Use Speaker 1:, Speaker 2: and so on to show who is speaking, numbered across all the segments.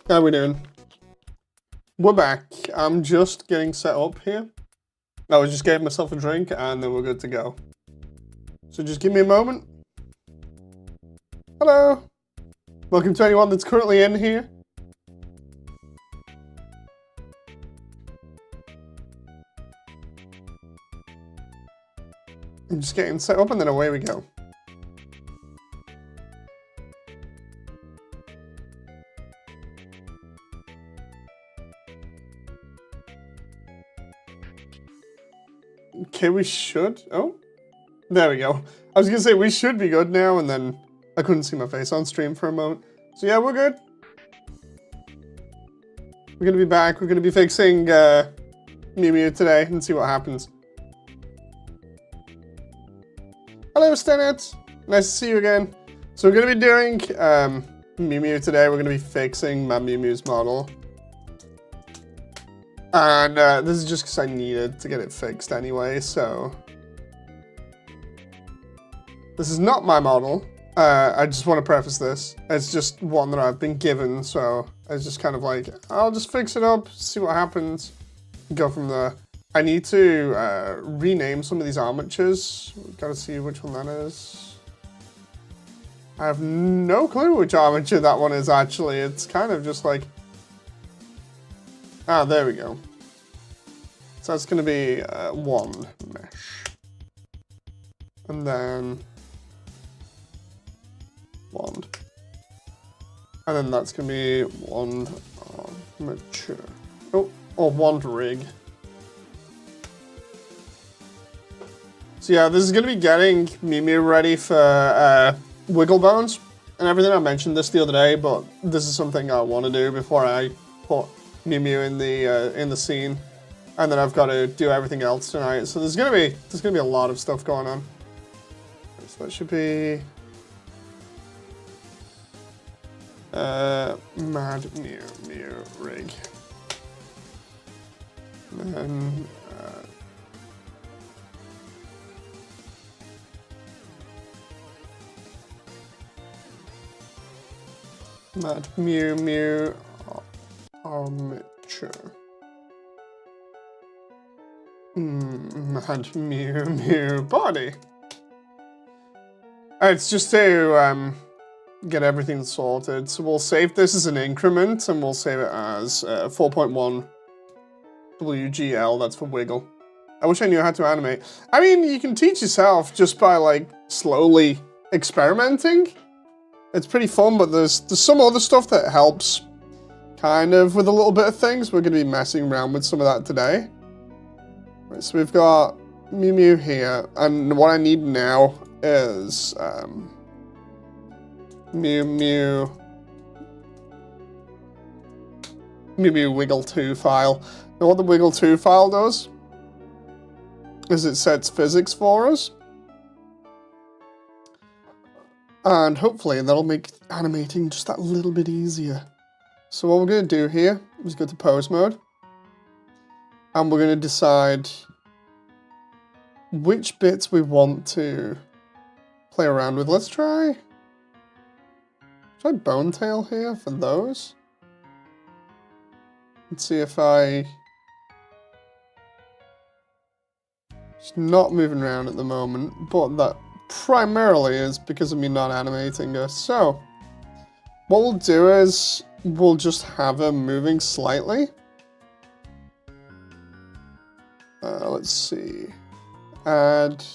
Speaker 1: How we doing? We're back. I'm just getting set up here. I was just gave myself a drink and then we're good to go. So just give me a moment. Hello. Welcome to anyone that's currently in here. I'm just getting set up and then away we go. Okay, we should. Oh, there we go. I was gonna say we should be good now, and then I couldn't see my face on stream for a moment. So yeah, we're good. We're gonna be back. We're gonna be fixing Mew Mew today and see what happens. Hello, Stennet. Nice to see you again. So we're gonna be doing Mew Mew today. We're gonna be fixing my Mew Mew's model. And this is just because I needed to get it fixed anyway, so... This is not my model. I just want to preface this. It's just one that I've been given, so it's just kind of like, I'll just fix it up, see what happens, go from there. I need to rename some of these armatures. Gotta see which one that is. I have no clue which armature that one is, actually. It's kind of just like... Ah, there we go. So that's going to be one mesh. And then wand. And then that's going to be one armature. Oh, or wand rig. So yeah, this is going to be getting Mew Mew ready for Wiggle Bones and everything. I mentioned this the other day, but this is something I want to do before I put Mew Mew in the scene, and then I've got to do everything else tonight. So there's gonna be a lot of stuff going on. So that should be Mad Mew Mew rig, and then Mad Mew Mew armature. Mad Mew Mew body. It's just to get everything sorted. So we'll save this as an increment and we'll save it as 4.1 WGL. That's for wiggle. I wish I knew how to animate. I mean, you can teach yourself just by like slowly experimenting. It's pretty fun, but there's some other stuff that helps kind of with a little bit of things. We're going to be messing around with some of that today. Right, so we've got Mew Mew here, and what I need now is Mew Mew Wiggle 2 file. Now what the Wiggle 2 file does is it sets physics for us. And hopefully that'll make animating just that little bit easier. So what we're going to do here is go to pose mode. And we're going to decide which bits we want to play around with. Let's try Bone Tail here for those. Let's see if She's not moving around at the moment, but that primarily is because of me not animating her. So what we'll do is we'll just have her moving slightly. Let's see. Add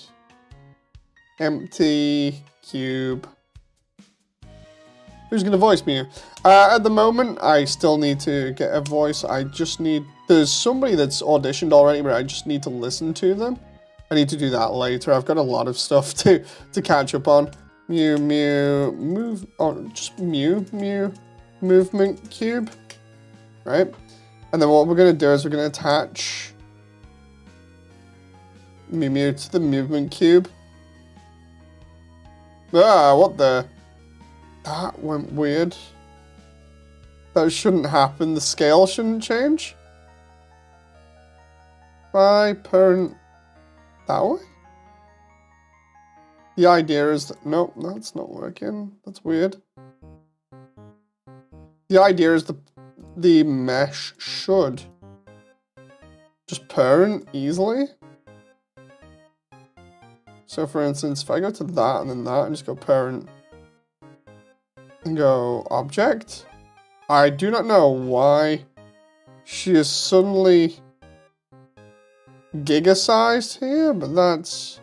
Speaker 1: empty cube. Who's gonna voice me? At the moment, I still need to get a voice. There's somebody that's auditioned already, but I just need to listen to them. I need to do that later. I've got a lot of stuff to catch up on. Mew Mew move, or just Mew Mew movement cube, right? And then what we're gonna do is we're gonna attach Mew Mew to the movement cube. Ah, what the? That went weird. That shouldn't happen. The scale shouldn't change. By parent that way? The idea is that, nope, that's not working. That's weird. The idea is the mesh should just parent easily. So for instance, if I go to that and then that and just go parent and go object, I do not know why she is suddenly giga-sized here, but that's...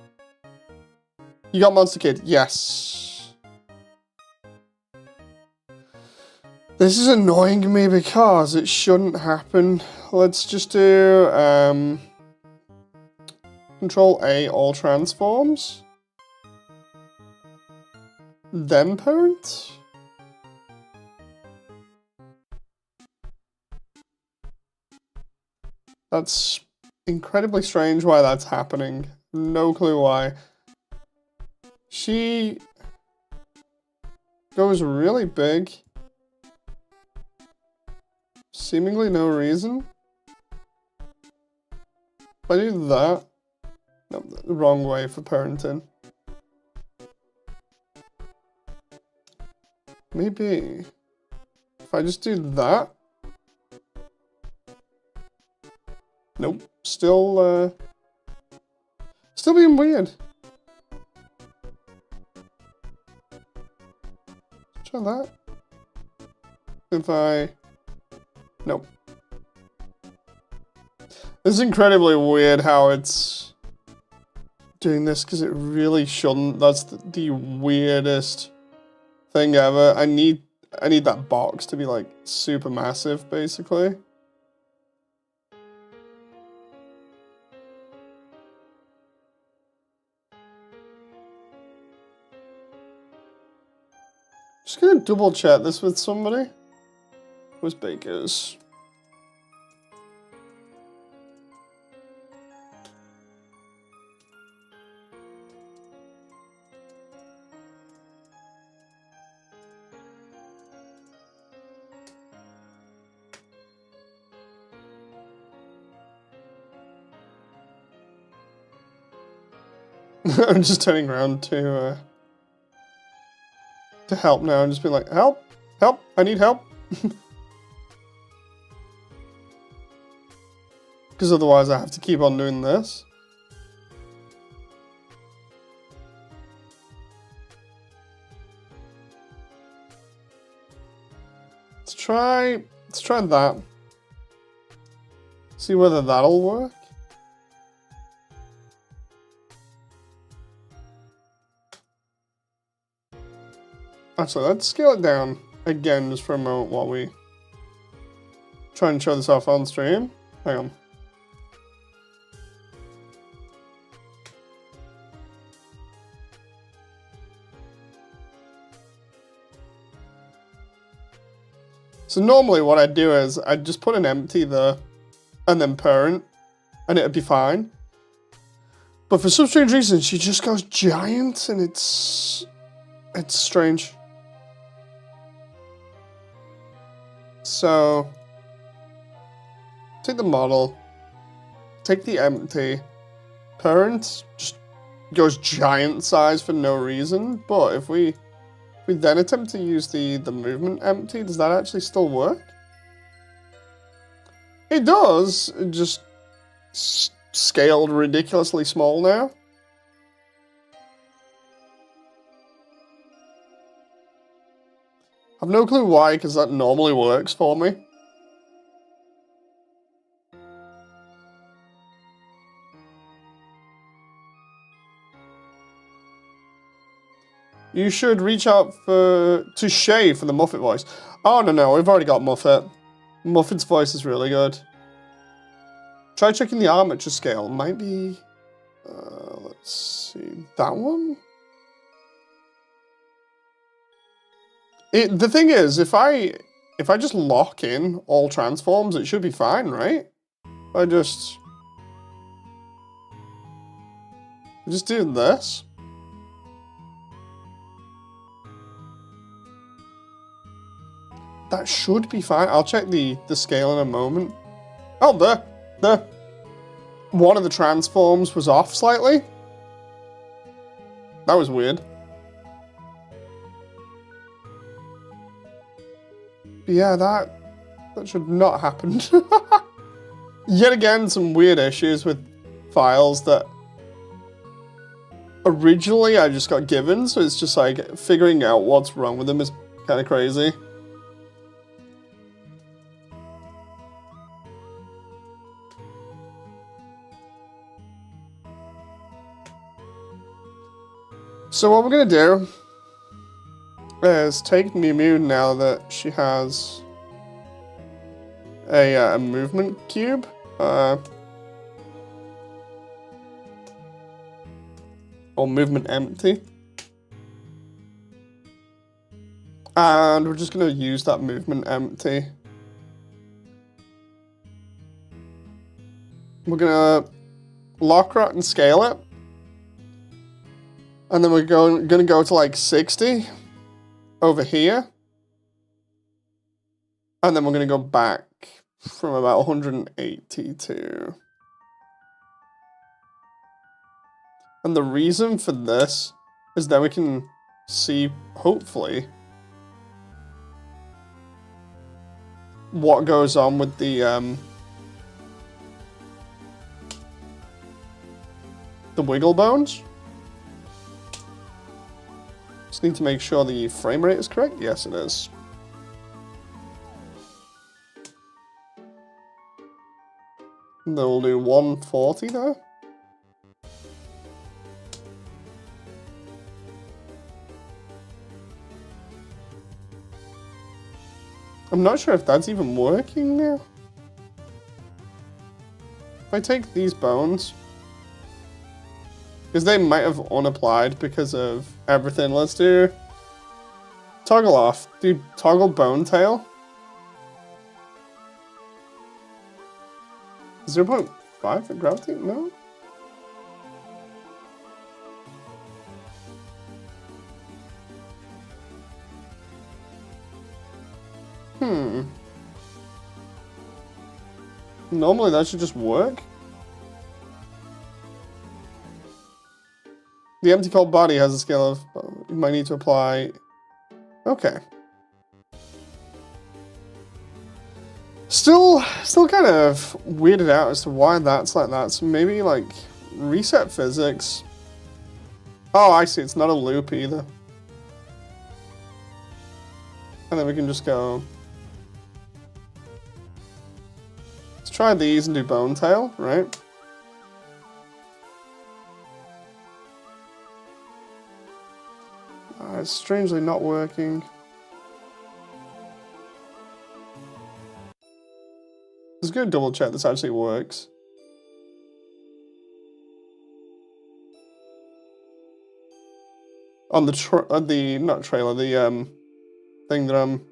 Speaker 1: You got Monster Kid, yes. This is annoying me because it shouldn't happen. Let's just do Control A, all transforms. Then parent. That's incredibly strange why that's happening. No clue why. She goes really big. Seemingly no reason. If I do that... No, the wrong way for parenting. Maybe... If I just do that... Nope. Still being weird. Try that. If I... Nope. This is incredibly weird how it's doing this, because it really shouldn't. That's the weirdest thing ever. I need that box to be like super massive, basically. Just gonna double check this with somebody. Where's Baker's? I'm just turning around to help now and just be like, help, help, I need help. Because otherwise I have to keep on doing this. Let's try that. See whether that'll work. Actually, let's scale it down again just for a moment while we try and show this off on stream. Hang on. So normally what I'd do is I'd just put an empty there and then parent and it'd be fine. But for some strange reason, she just goes giant and it's strange. So, take the model, take the empty, parent just goes giant size for no reason, but if we then attempt to use the movement empty, does that actually still work? It does, it just scaled ridiculously small now. I've no clue why, because that normally works for me. You should reach out to Shay for the Muffet voice. Oh, no, we've already got Muffet. Muffet's voice is really good. Try checking the armature scale. Might be... let's see. That one? The thing is, if I just lock in all transforms, it should be fine, right? I just do this. That should be fine. I'll check the scale in a moment. Oh, there. One of the transforms was off slightly. That was weird. Yeah, that should not happen. Yet again, some weird issues with files that originally I just got given, so it's just like figuring out what's wrong with them is kind of crazy. So what we're gonna do is take Mew Mew now that she has a movement cube. Or movement empty. And we're just gonna use that movement empty. We're gonna lock rot and scale it. And then we're gonna go to like 60 over here. And then we're gonna go back from about 180 to... And the reason for this is that we can see, hopefully, what goes on with the wiggle bones. Just need to make sure the frame rate is correct. Yes, it is. And then we'll do 140 there. I'm not sure if that's even working now. If I take these bones, because they might have unapplied because of everything. Let's do toggle off. Do toggle bone tail. 0.5 for gravity? No? Normally that should just work. The empty cold body has a scale of... You might need to apply... Okay. Still kind of weirded out as to why that's like that. So maybe like reset physics. Oh, I see. It's not a loop either. And then we can just go... Let's try these and do bone tail, right? It's strangely not working. Let's go double check this actually works. On the not trailer, the thing that I'm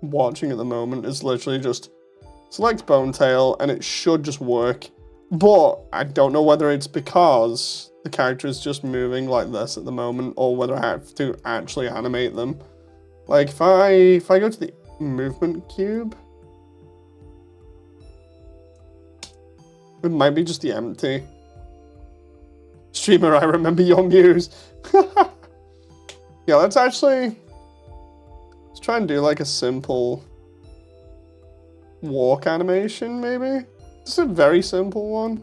Speaker 1: watching at the moment is literally just select bone tail and it should just work. But I don't know whether it's because the character is just moving like this at the moment or whether I have to actually animate them. Like if I go to the movement cube, it might be just the empty. Streamer, I remember your muse. Yeah, let's try and do like a simple walk animation, maybe? Just a very simple one.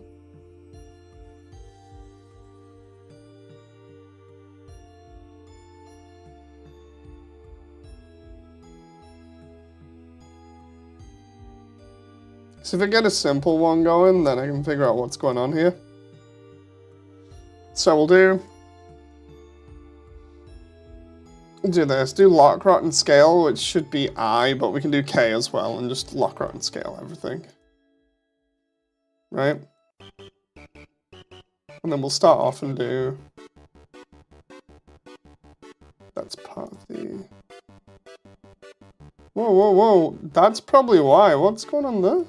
Speaker 1: So if I get a simple one going, then I can figure out what's going on here. So we'll do this, do lock, rot, and scale, which should be I, but we can do K as well, and just lock, rot, and scale everything. Right? And then we'll start off and do... That's part of the... Whoa, whoa, whoa, that's probably why. What's going on there?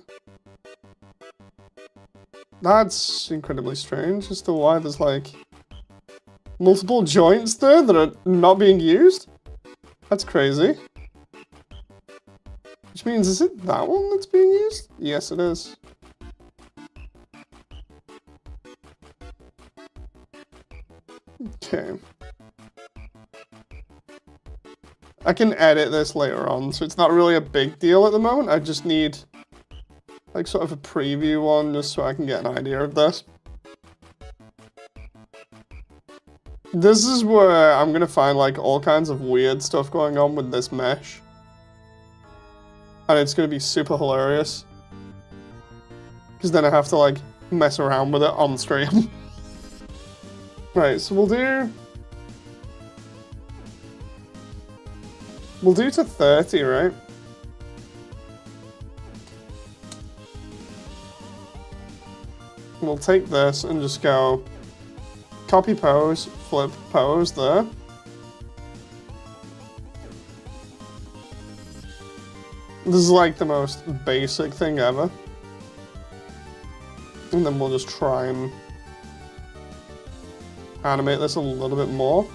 Speaker 1: That's incredibly strange as to why there's like multiple joints there that are not being used. That's crazy. Which means, is it that one that's being used? Yes, it is. Okay. I can edit this later on, so it's not really a big deal at the moment. I just need like sort of a preview one just so I can get an idea of this. This is where I'm gonna find like all kinds of weird stuff going on with this mesh. And it's gonna be super hilarious. Because then I have to like mess around with it on stream. Right, so we'll do to 30, right? We'll take this and just go copy pose, flip pose there. This is like the most basic thing ever. And then we'll just try and animate this a little bit more.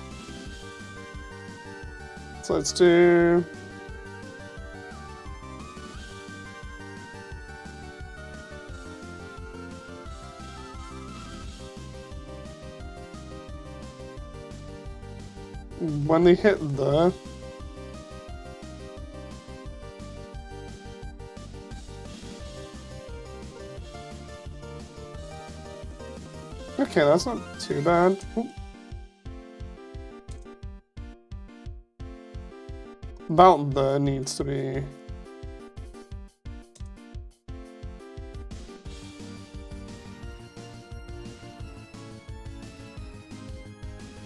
Speaker 1: So let's do... When they hit there... Okay, that's not too bad. Oop. About there needs to be...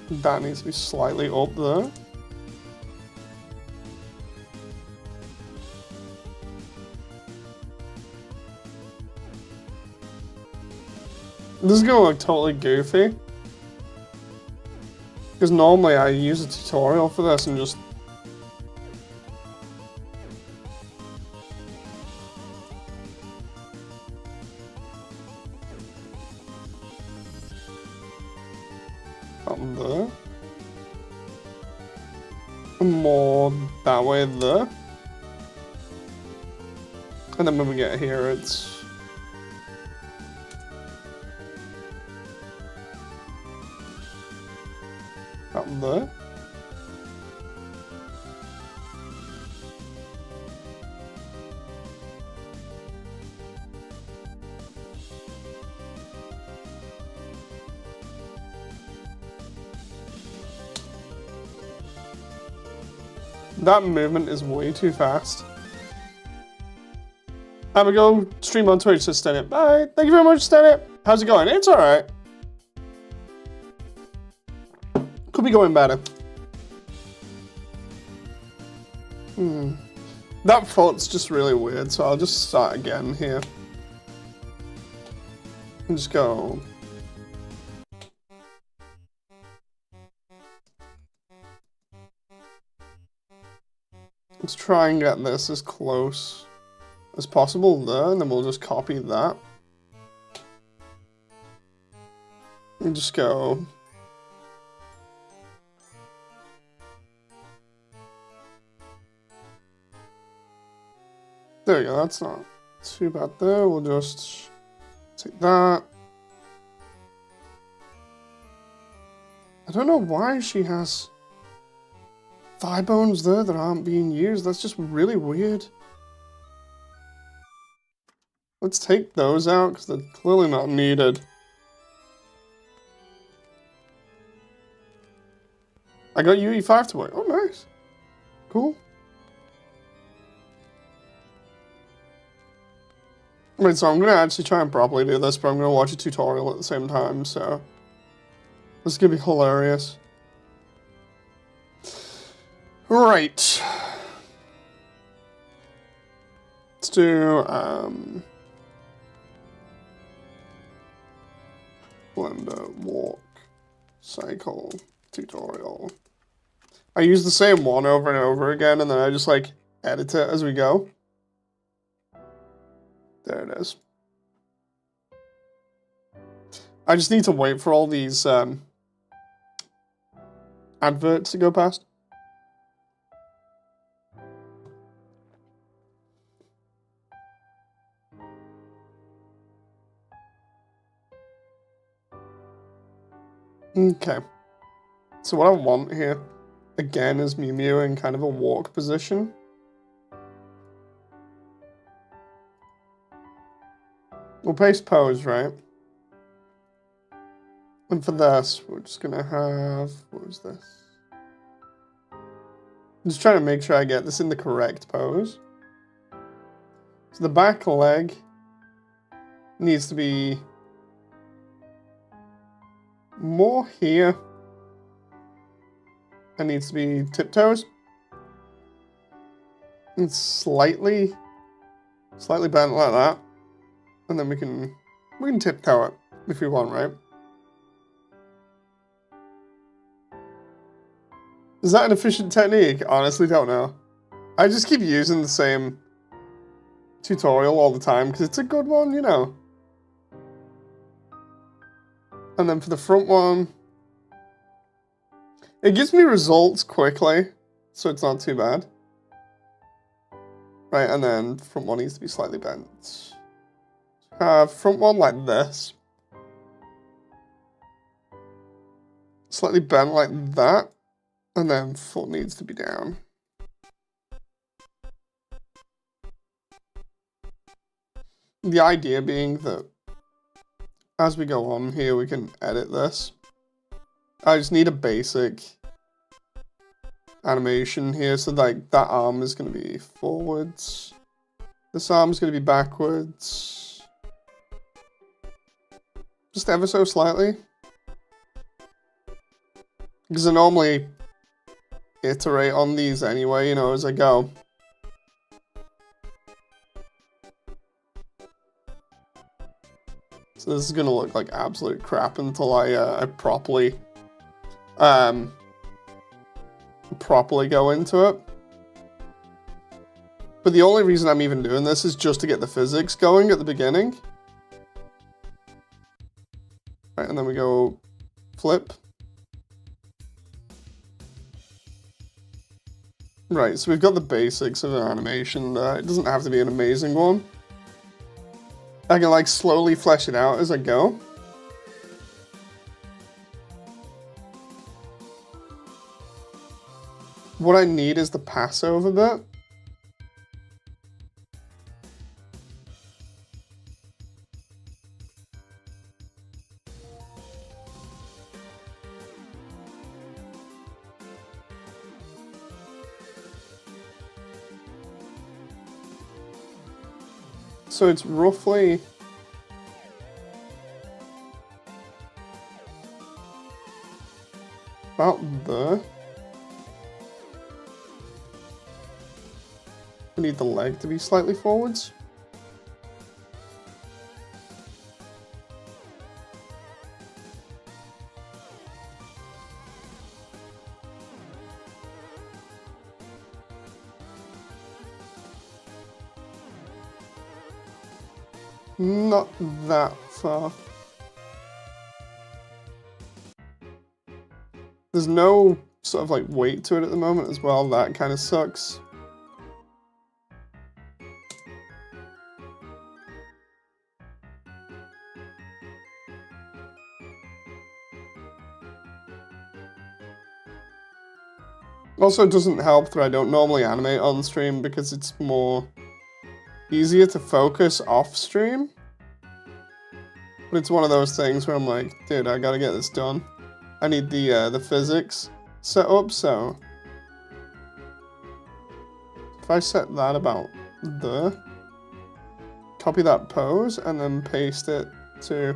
Speaker 1: That needs to be slightly up there. This is gonna look totally goofy. Because normally I use a tutorial for this and just... Up there. More that way there. And then when we get here, it's... Up there. That movement is way too fast. I'm gonna go stream on Twitch, so Stenit. Bye. Thank you very much, Stenit. How's it going? It's alright. Could be going better. That font's just really weird, so I'll just start again here. And just go. Let's try and get this as close as possible there, and then we'll just copy that. And just go. There we go, that's not too bad there. We'll just take that. I don't know why she has thigh bones there that aren't being used. That's just really weird. Let's take those out because they're clearly not needed. I got UE5 to work. Oh, nice. Cool. Wait, so I'm going to actually try and properly do this, but I'm going to watch a tutorial at the same time, so... This is going to be hilarious. Right. Let's do, Blender, walk, cycle, tutorial. I use the same one over and over again, and then I just, like, edit it as we go. There it is. I just need to wait for all these adverts to go past. Okay. So what I want here again as Mew Mew in kind of a walk position. We'll paste pose, right? And for this, we're just gonna have, what was this? I'm just trying to make sure I get this in the correct pose. So the back leg needs to be more here. It needs to be tiptoes. And slightly bent like that. And then we can tiptoe it if we want, right? Is that an efficient technique? Honestly, don't know. I just keep using the same tutorial all the time because it's a good one, you know. And then for the front one, it gives me results quickly, so it's not too bad. Right, and then front one needs to be slightly bent. Front one like this. Slightly bent like that. And then foot needs to be down. The idea being that as we go on here, we can edit this. I just need a basic animation here. So like that arm is going to be forwards. This arm is going to be backwards. Just ever so slightly. Because I normally iterate on these anyway, you know, as I go. So this is gonna look like absolute crap until I properly go into it. But the only reason I'm even doing this is just to get the physics going at the beginning. Right, and then we go flip. Right, so we've got the basics of an animation. It doesn't have to be an amazing one. I can like slowly flesh it out as I go. What I need is the Passover bit. So it's roughly about there. I need the leg to be slightly forwards. Not that far. There's no sort of like weight to it at the moment as well. That kind of sucks. Also, it doesn't help that I don't normally animate on stream because it's more easier to focus off stream. But it's one of those things where I'm like, dude, I gotta get this done. I need the physics set up, so if I set that about there, copy that pose and then paste it to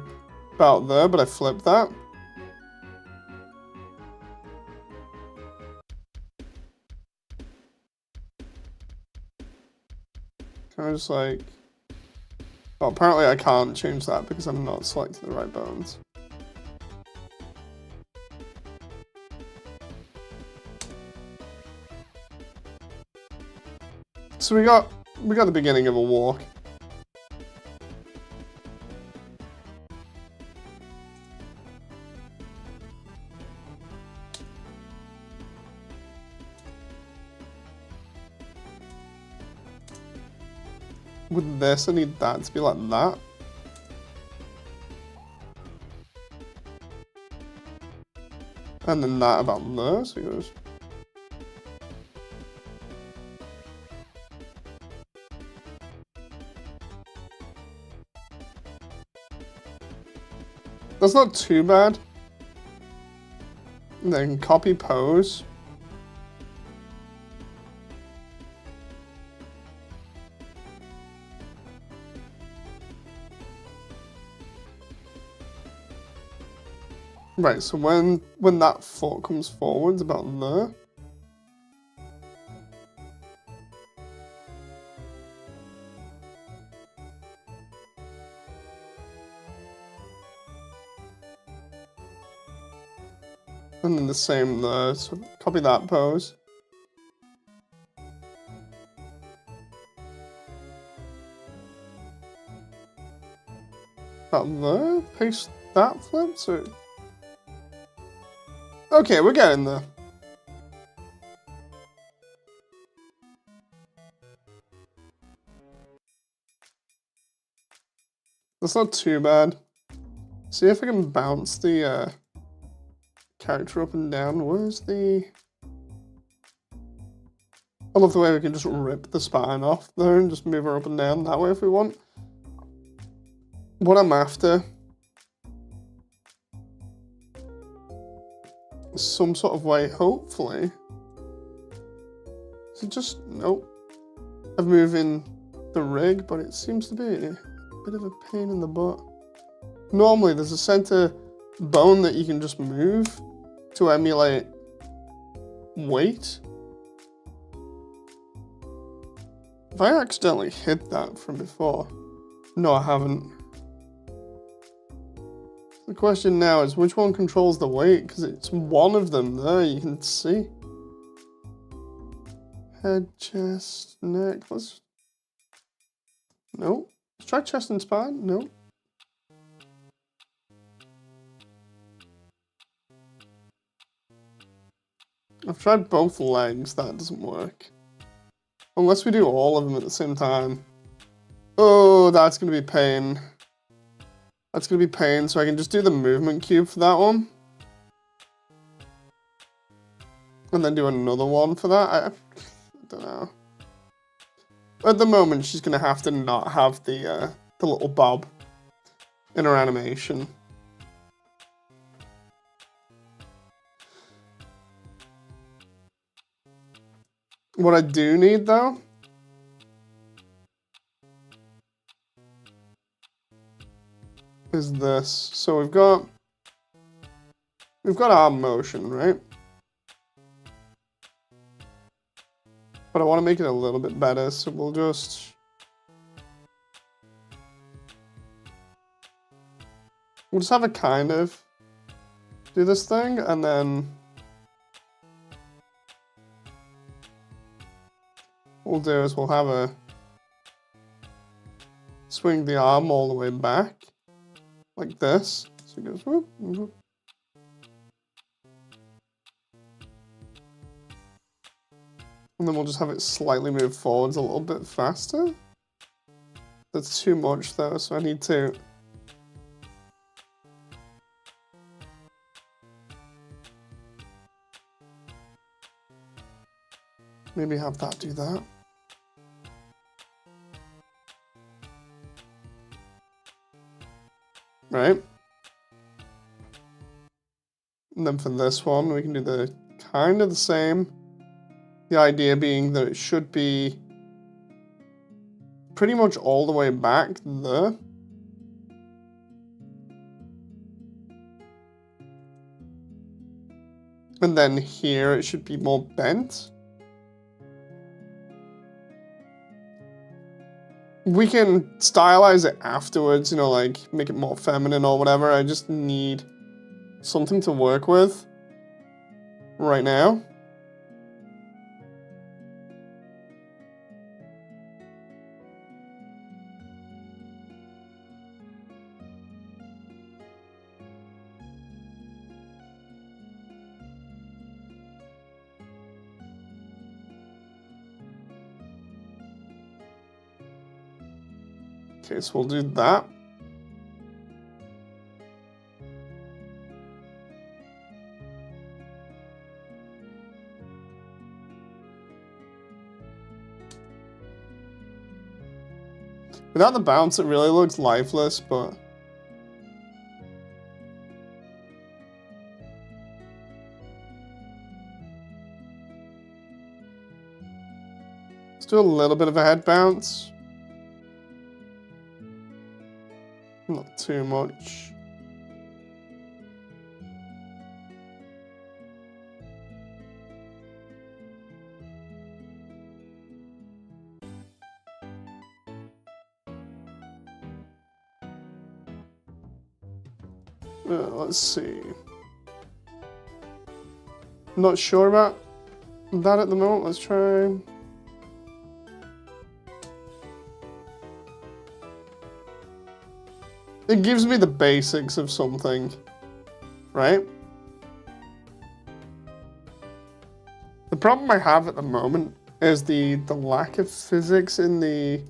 Speaker 1: about there, but I flip that. Can I just like, oh, apparently I can't change that because I'm not selecting the right bones. So we got the beginning of a walk. With this, I need that to be like that. And then that about there, so it goes That's not too bad. And then copy pose. Right, so when that foot comes forwards about there. And then the same there, so copy that pose. About there, paste that flip, so... Okay, we're getting there. That's not too bad. See if I can bounce the character up and down. Where's the... I love the way we can just rip the spine off there and just move her up and down that way if we want. What I'm after is some sort of way, hopefully. Is it just... Nope. I'm moving the rig, but it seems to be a bit of a pain in the butt. Normally, there's a center bone that you can just move to emulate weight. Have I accidentally hit that from before? No, I haven't. The question now is which one controls the weight? Because it's one of them there, you can see. Head, chest, neck. Let's... Nope. Let's try chest and spine. Nope. I've tried both legs, that doesn't work. Unless we do all of them at the same time. Oh, that's gonna be pain. That's gonna be pain, so I can just do the movement cube for that one. And then do another one for that. I don't know. At the moment, she's gonna have to not have the little bob in her animation. What I do need, though, is this. So we've got arm motion, right? But I want to make it a little bit better, so we'll just have it kind of do this thing, and then what we'll do is we'll have a swing the arm all the way back, like this. So it goes whoop, whoop. And then we'll just have it slightly move forwards a little bit faster. That's too much though, so I need to... maybe have that do that. Right? And then for this one, we can do the kind of the same. The idea being that it should be pretty much all the way back there. And then here it should be more bent. We can stylize it afterwards, you know, like make it more feminine or whatever. I just need something to work with right now. Okay, so we'll do that. Without the bounce, it really looks lifeless, but Let's do a little bit of a head bounce. Not too much. Let's see. Not sure about that at the moment. Let's try. It gives me the basics of something, right? The problem I have at the moment is the lack of physics in the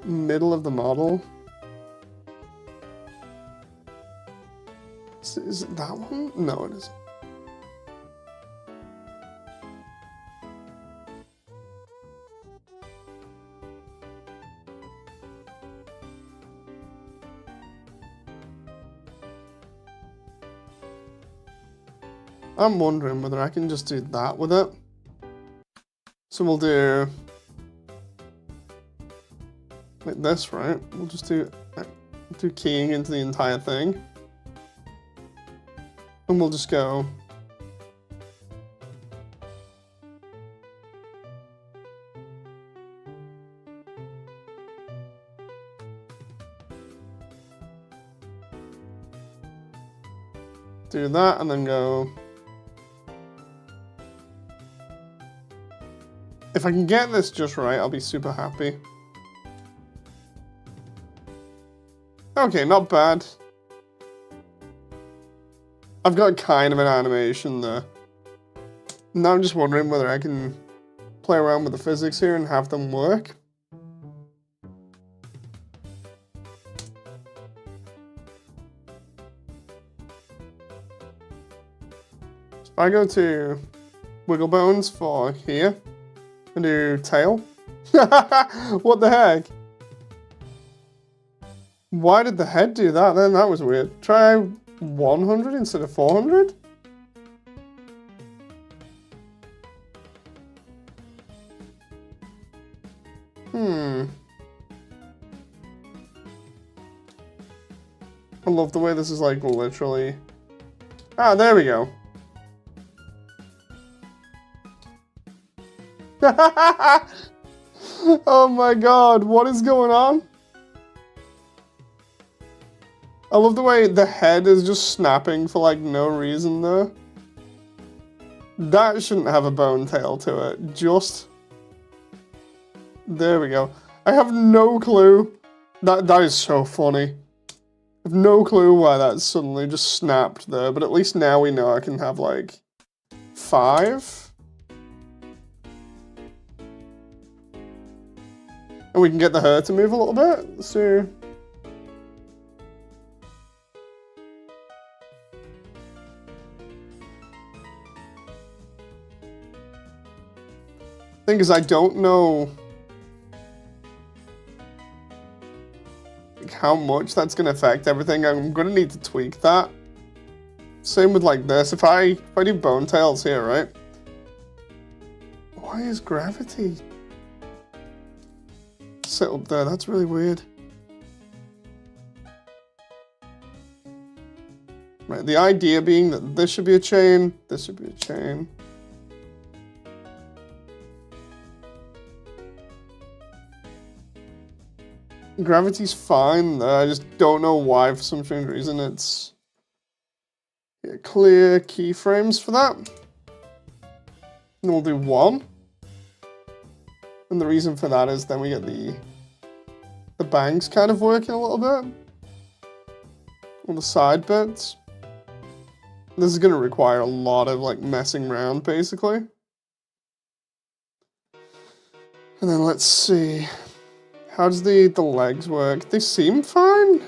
Speaker 1: middle of the model. Is it that one? No, it isn't. I'm wondering whether I can just do that with it. So we'll do like this, right? We'll just do keying into the entire thing. And we'll just go do that and then go. If I can get this just right, I'll be super happy. Okay, not bad. I've got kind of an animation there. Now I'm just wondering whether I can play around with the physics here and have them work. So if I go to Wiggle Bones for here, and do tail. What the heck? Why did the head do that then? That was weird. Try 100 instead of 400? I love the way this is like literally... Ah, there we go. Oh my god, what is going on? I love the way the head is just snapping for like no reason there. That shouldn't have a bone tail to it, just... There we go. I have no clue. That is so funny. I have no clue why that suddenly just snapped there, but at least now we know I can have like 5. And we can get the hair to move a little bit, so... Thing is, I don't know like, how much that's going to affect everything. I'm going to need to tweak that. Same with like this. If I do bone tails here, right? Why is gravity sit up there? That's really weird. Right, the idea being that this should be a chain, this should be a chain. Gravity's fine there, I just don't know why for some strange reason it's clear keyframes for that. And we'll do 1. And the reason for that is then we get the bangs kind of working a little bit. On the side bits. This is going to require a lot of like messing around basically. And then let's see. How does the legs work? They seem fine.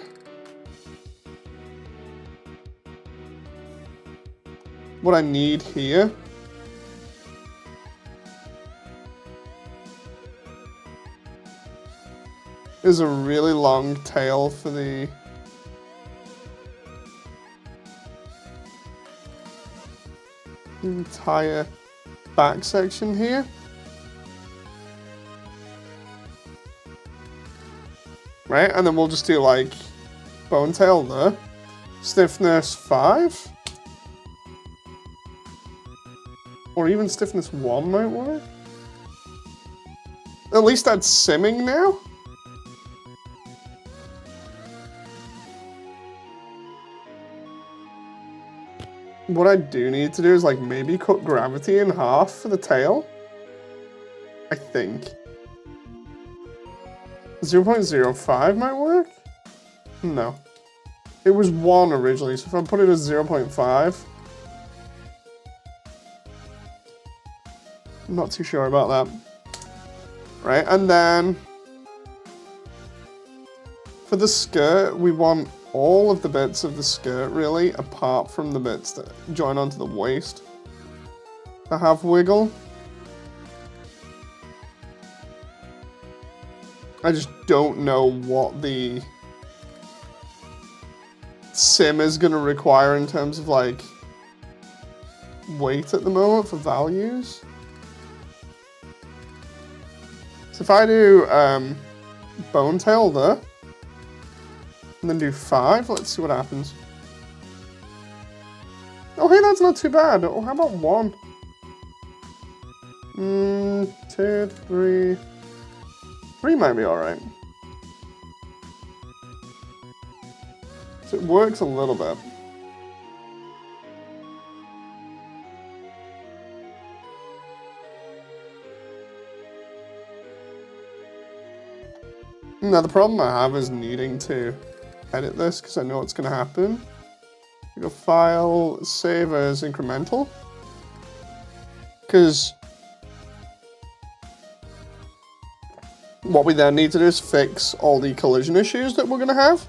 Speaker 1: What I need here is a really long tail for the entire back section here. right? And then we'll just do like bone tail there. Stiffness 5. Or even stiffness 1 might work. At least that's simming now. What I do need to do is like maybe cut gravity in half for the tail. I think. 0.05 might work? No. It was 1 originally, so if I put it as 0.5. I'm not too sure about that. Right, and then for the skirt, we want all of the bits of the skirt really, apart from the bits that join onto the waist, to have wiggle. I just don't know what the sim is going to require in terms of like weight at the moment for values. So if I do bone tail there, and then do 5, let's see what happens. Oh hey, that's not too bad. Oh, how about 1? 2, 3. 3 might be alright. So it works a little bit. Now the problem I have is needing to edit this because I know what's going to happen. You go File, Save as Incremental. Because what we then need to do is fix all the collision issues that we're going to have.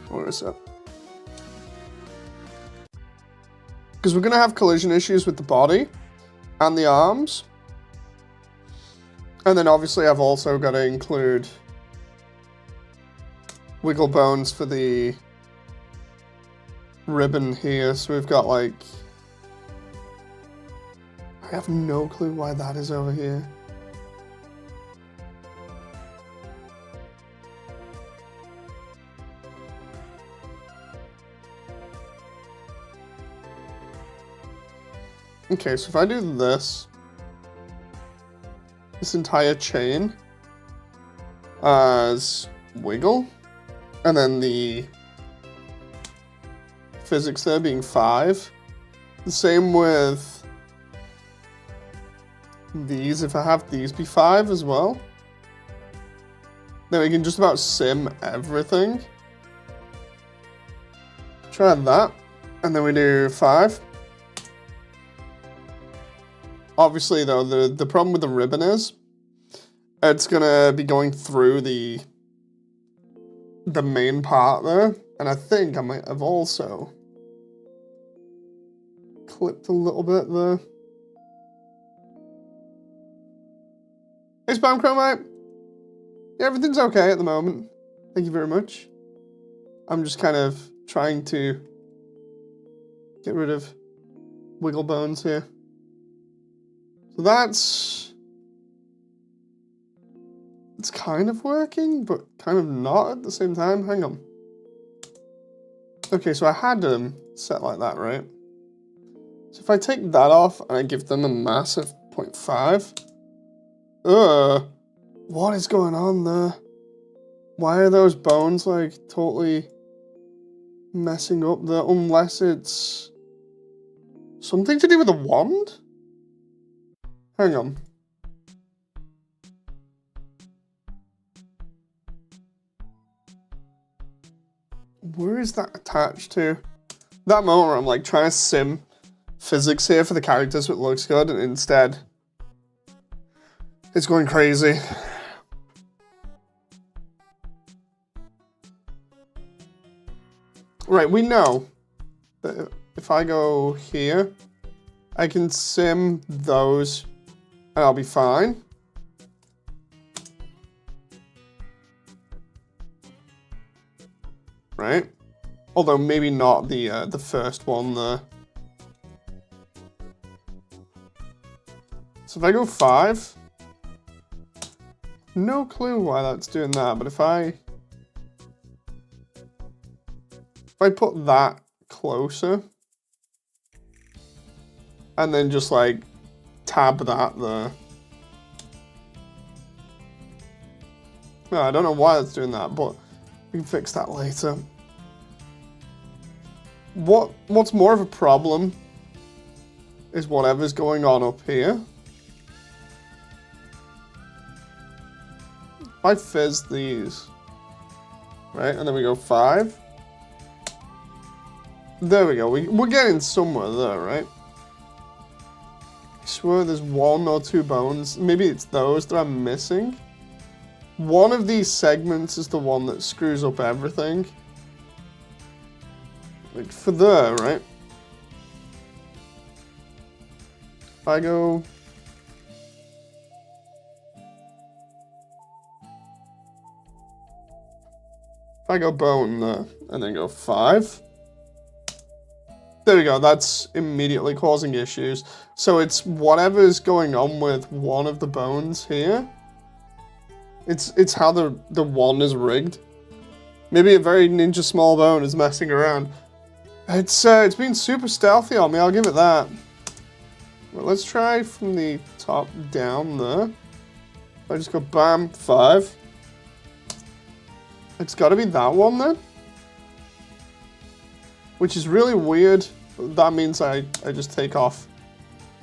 Speaker 1: Where is it? Because we're going to have collision issues with the body and the arms. And then obviously I've also got to include wiggle bones for the ribbon here. So we've got like... I have no clue why that is over here. Okay, so if I do this entire chain as wiggle, and then the physics there being 5, the same with these, if I have these be 5 as well, then we can just about sim everything. Try that, and then we do 5. Obviously, though, the problem with the ribbon is it's gonna be going through the main part there, and I think I might have also clipped a little bit there. Hey, Spam Chromite. Yeah, everything's okay at the moment. Thank you very much. I'm just kind of trying to get rid of wiggle bones here. So it's kind of working, but kind of not at the same time. Hang on. Okay, so I had them set like that, right? So if I take that off and I give them a mass of 0.5, what is going on there? Why are those bones like totally messing up there? Unless it's something to do with the wand? Hang on. Where is that attached to? That moment where I'm like trying to sim physics here for the characters so it looks good, and instead it's going crazy. Right, we know that if I go here, I can sim those and I'll be fine. Right? Although maybe not the first one there. So if I go 5, no clue why that's doing that, but if I put that closer, and then just like tab that there. No, I don't know why it's doing that, but we can fix that later. What's more of a problem is whatever's going on up here. If I fizz these, right, and then we go 5. There we go, we're getting somewhere there, right? I swear there's 1 or 2 bones. Maybe it's those that I'm missing. One of these segments is the one that screws up everything. Like for there, right? If I go... If I go bone there, and then go 5. There we go, that's immediately causing issues. So it's whatever's going on with one of the bones here. It's how the one is rigged. Maybe a very ninja small bone is messing around. It's been super stealthy on me, I'll give it that. Well, let's try from the top down there. I just go bam, 5. It's gotta be that one then. Which is really weird. That means I just take off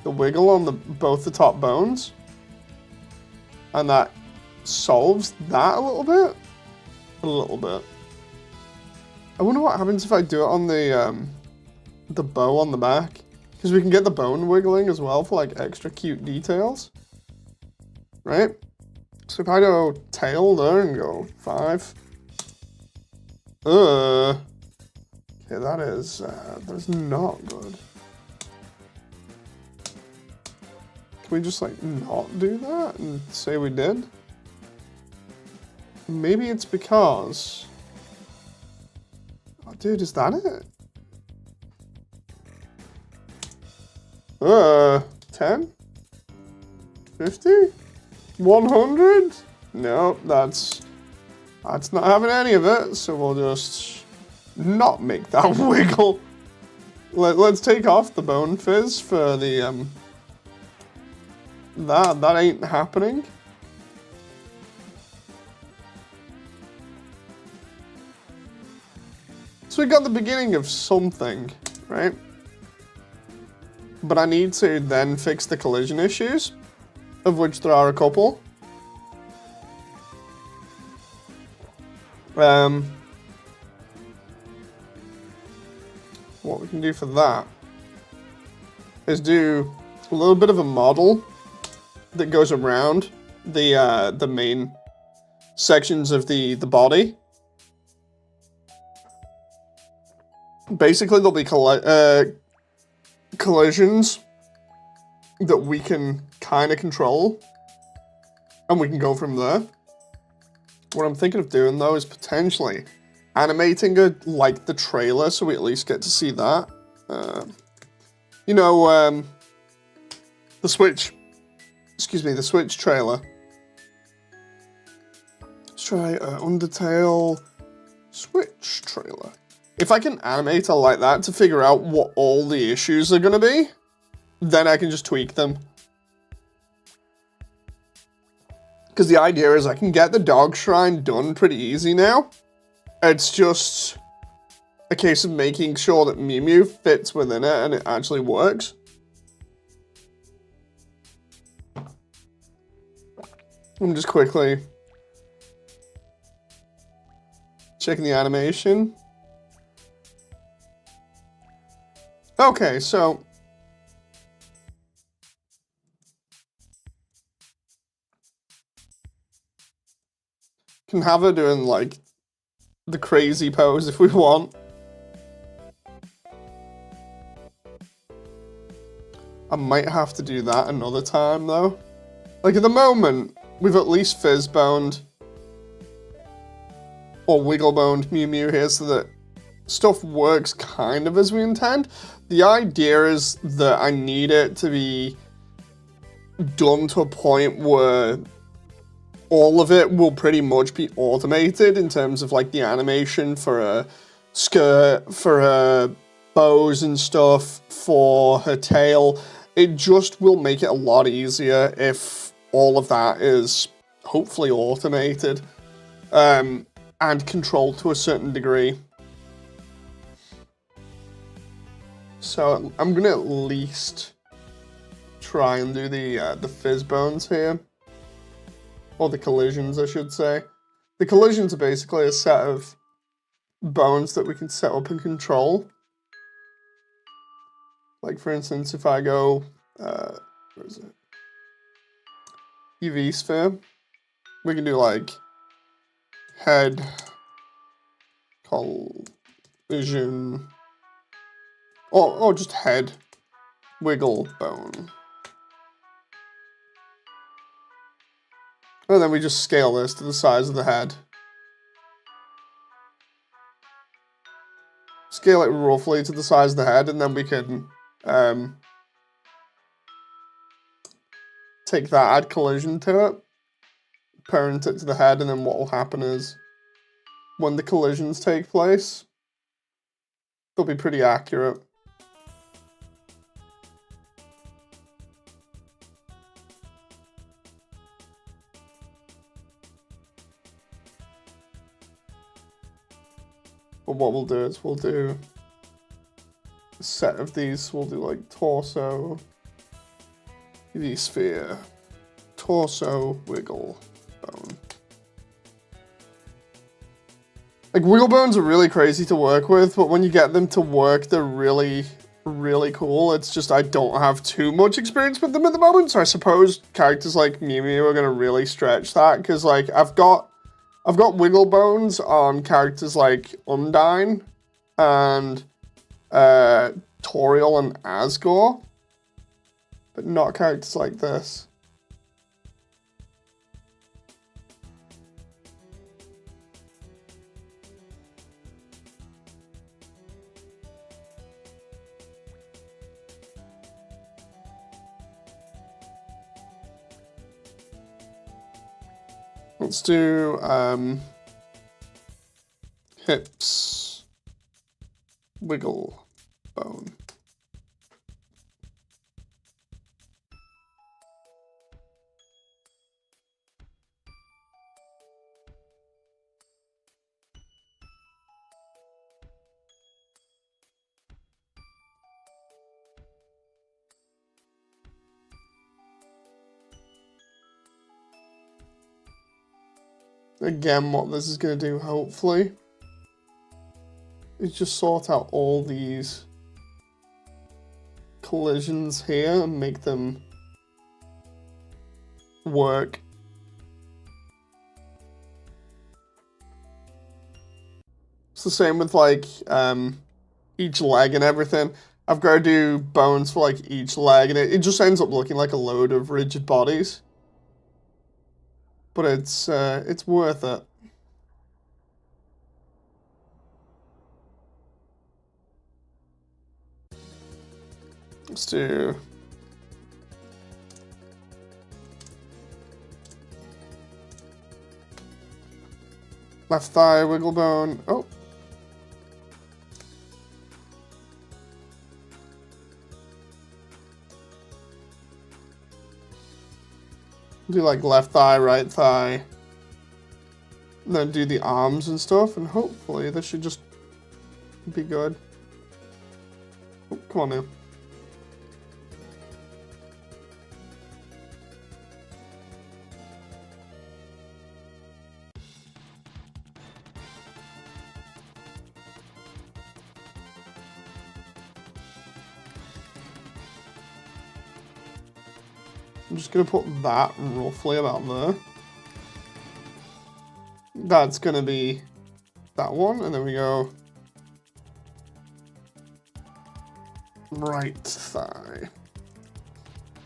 Speaker 1: the wiggle on both the top bones. And that solves that a little bit. A little bit. I wonder what happens if I do it on the bow on the back. Because we can get the bone wiggling as well for like extra cute details. Right? So if I go tail there and go 5. Okay, that's not good. Can we just like not do that and say we did? Maybe it's because... Oh, dude, is that it? 10? 50? 100? No, that's not having any of it, so we'll just not make that wiggle. Let's take off the bone fizz for the, that ain't happening. So we got the beginning of something, right? But I need to then fix the collision issues, of which there are a couple. What we can do for that is do a little bit of a model that goes around the main sections of the body. Basically, there'll be collisions that we can kind of control, and we can go from there. What I'm thinking of doing, though, is potentially animating it like the trailer, so we at least get to see that. You know, the Switch trailer. Let's try Undertale Switch trailer. If I can animate it like that to figure out what all the issues are going to be, then I can just tweak them. Because the idea is I can get the dog shrine done pretty easy now. It's just a case of making sure that Mew Mew fits within it and it actually works. I'm just quickly checking the animation. Okay, so can have her doing like the crazy pose if we want. I might have to do that another time though. Like at the moment, we've at least fizz-boned or wiggle-boned Mew Mew here so that stuff works kind of as we intend. The idea is that I need it to be done to a point where all of it will pretty much be automated in terms of like the animation for a skirt, for her bows and stuff, for her tail. It just will make it a lot easier if all of that is hopefully automated and controlled to a certain degree. So I'm gonna at least try and do the fizz bones here. Or the collisions, I should say. The collisions are basically a set of bones that we can set up and control. Like, for instance, if I go, where is it? UV sphere. We can do, like, head, collision, or just head, wiggle, bone. And then we just scale this to the size of the head. Scale it roughly to the size of the head, and then we can take that, add collision to it, parent it to the head, and then what will happen is when the collisions take place, they'll be pretty accurate. But what we'll do is we'll do a set of these. We'll do like torso, UV sphere, torso, wiggle, bone. Like, wiggle bones are really crazy to work with, but when you get them to work, they're really, really cool. It's just I don't have too much experience with them at the moment, so I suppose characters like Mew Mew are gonna really stretch that, because like I've got wiggle bones on characters like Undyne and Toriel and Asgore, but not characters like this. Let's do hips, wiggle, bone. Again, what this is going to do, hopefully, is just sort out all these collisions here and make them work. It's the same with like each leg and everything. I've got to do bones for like each leg, and it just ends up looking like a load of rigid bodies. But it's worth it. Let's do left thigh wiggle bone. Oh. Do like left thigh, right thigh, and then do the arms and stuff, and hopefully this should just be good. Oh, come on now. I'm just going to put that roughly about there. That's going to be that one, and then we go right thigh.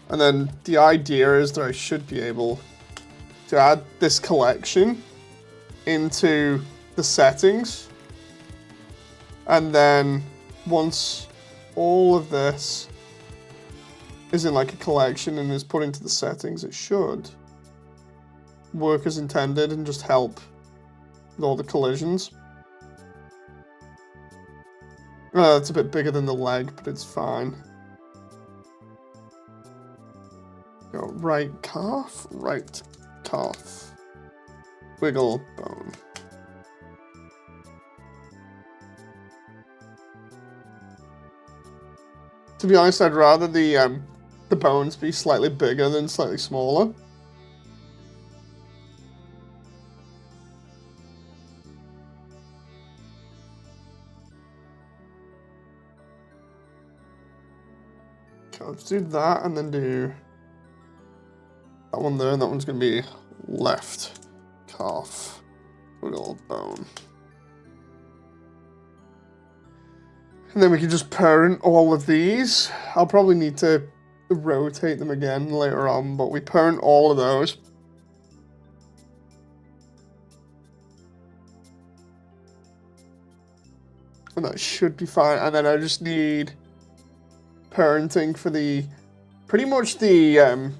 Speaker 1: And then the idea is that I should be able to add this collection into the settings. And then once all of this is in like a collection and is put into the settings, it should work as intended and just help with all the collisions. It's a bit bigger than the leg, but it's fine. Go right calf, wiggle bone. To be honest, I'd rather the bones be slightly bigger than slightly smaller. Okay, let's do that and then do that one there, and that one's gonna be left calf, wiggle bone. And then we can just parent all of these. I'll probably need to rotate them again later on, but we parent all of those. And that should be fine. And then I just need parenting for the, pretty much the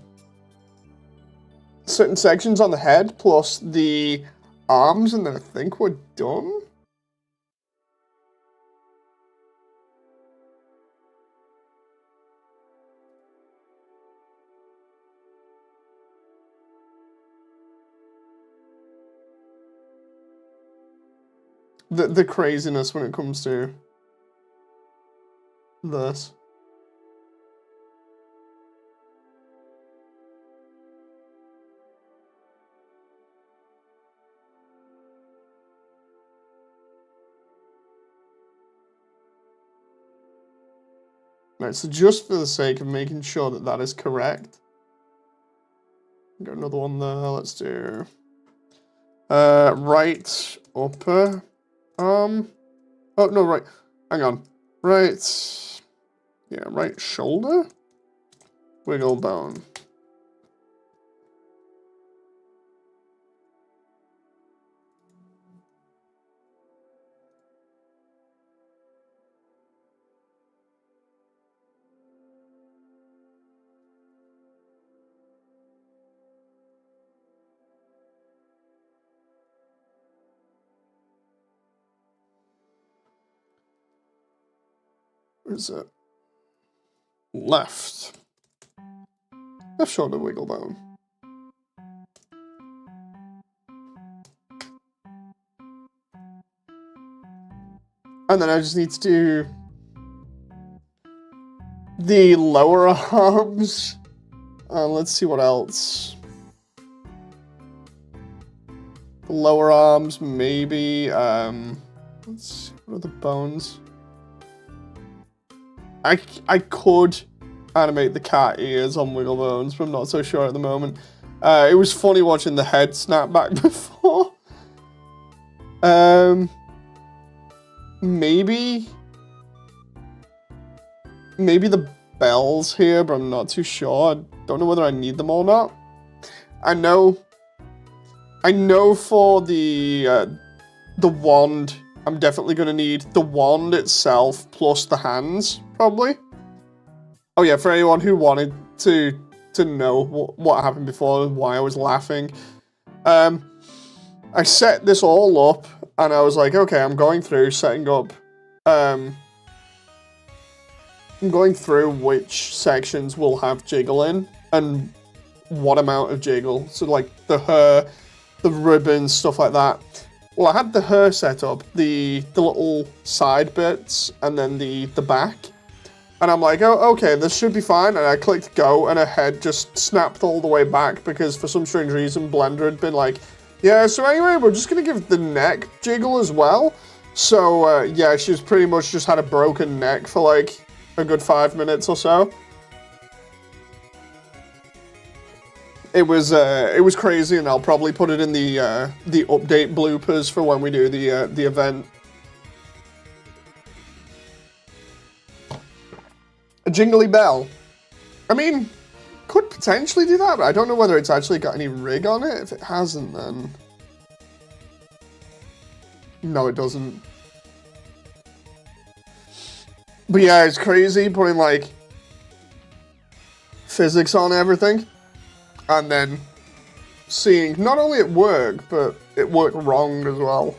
Speaker 1: certain sections on the head plus the arms, and then I think we're done. The craziness when it comes to this. Right, so just for the sake of making sure that that is correct, got another one there. Let's do right upper arm. Oh no, right. Hang on. Right. Yeah, right shoulder. Wiggle bone. Where's it? Left shoulder wiggle bone. And then I just need to do the lower arms. Let's see what else. The lower arms, maybe. Let's see, what are the bones? I could animate the cat ears on wiggle bones, but I'm not so sure at the moment. It was funny watching the head snap back before. Maybe the bells here, but I'm not too sure. I don't know whether I need them or not. I know for the wand, I'm definitely going to need the wand itself plus the hands, probably. Oh yeah, for anyone who wanted to know what happened before, why I was laughing. I set this all up, and I was like, okay, I'm going through setting up, I'm going through which sections will have jiggle in, and what amount of jiggle. So like the hair, the ribbons, stuff like that. Well, I had the hair set up, the little side bits, and then the back. And I'm like, oh, okay, this should be fine. And I clicked go, and her head just snapped all the way back because for some strange reason, Blender had been like, yeah, so anyway, we're just going to give the neck jiggle as well. So, yeah, she's pretty much just had a broken neck for like a good 5 minutes or so. It was crazy, and I'll probably put it in the update bloopers for when we do the event. A jingly bell. I mean, could potentially do that, but I don't know whether it's actually got any rig on it. If it hasn't, then no, it doesn't. But yeah, it's crazy putting like physics on everything, and then seeing not only it work, but it worked wrong as well.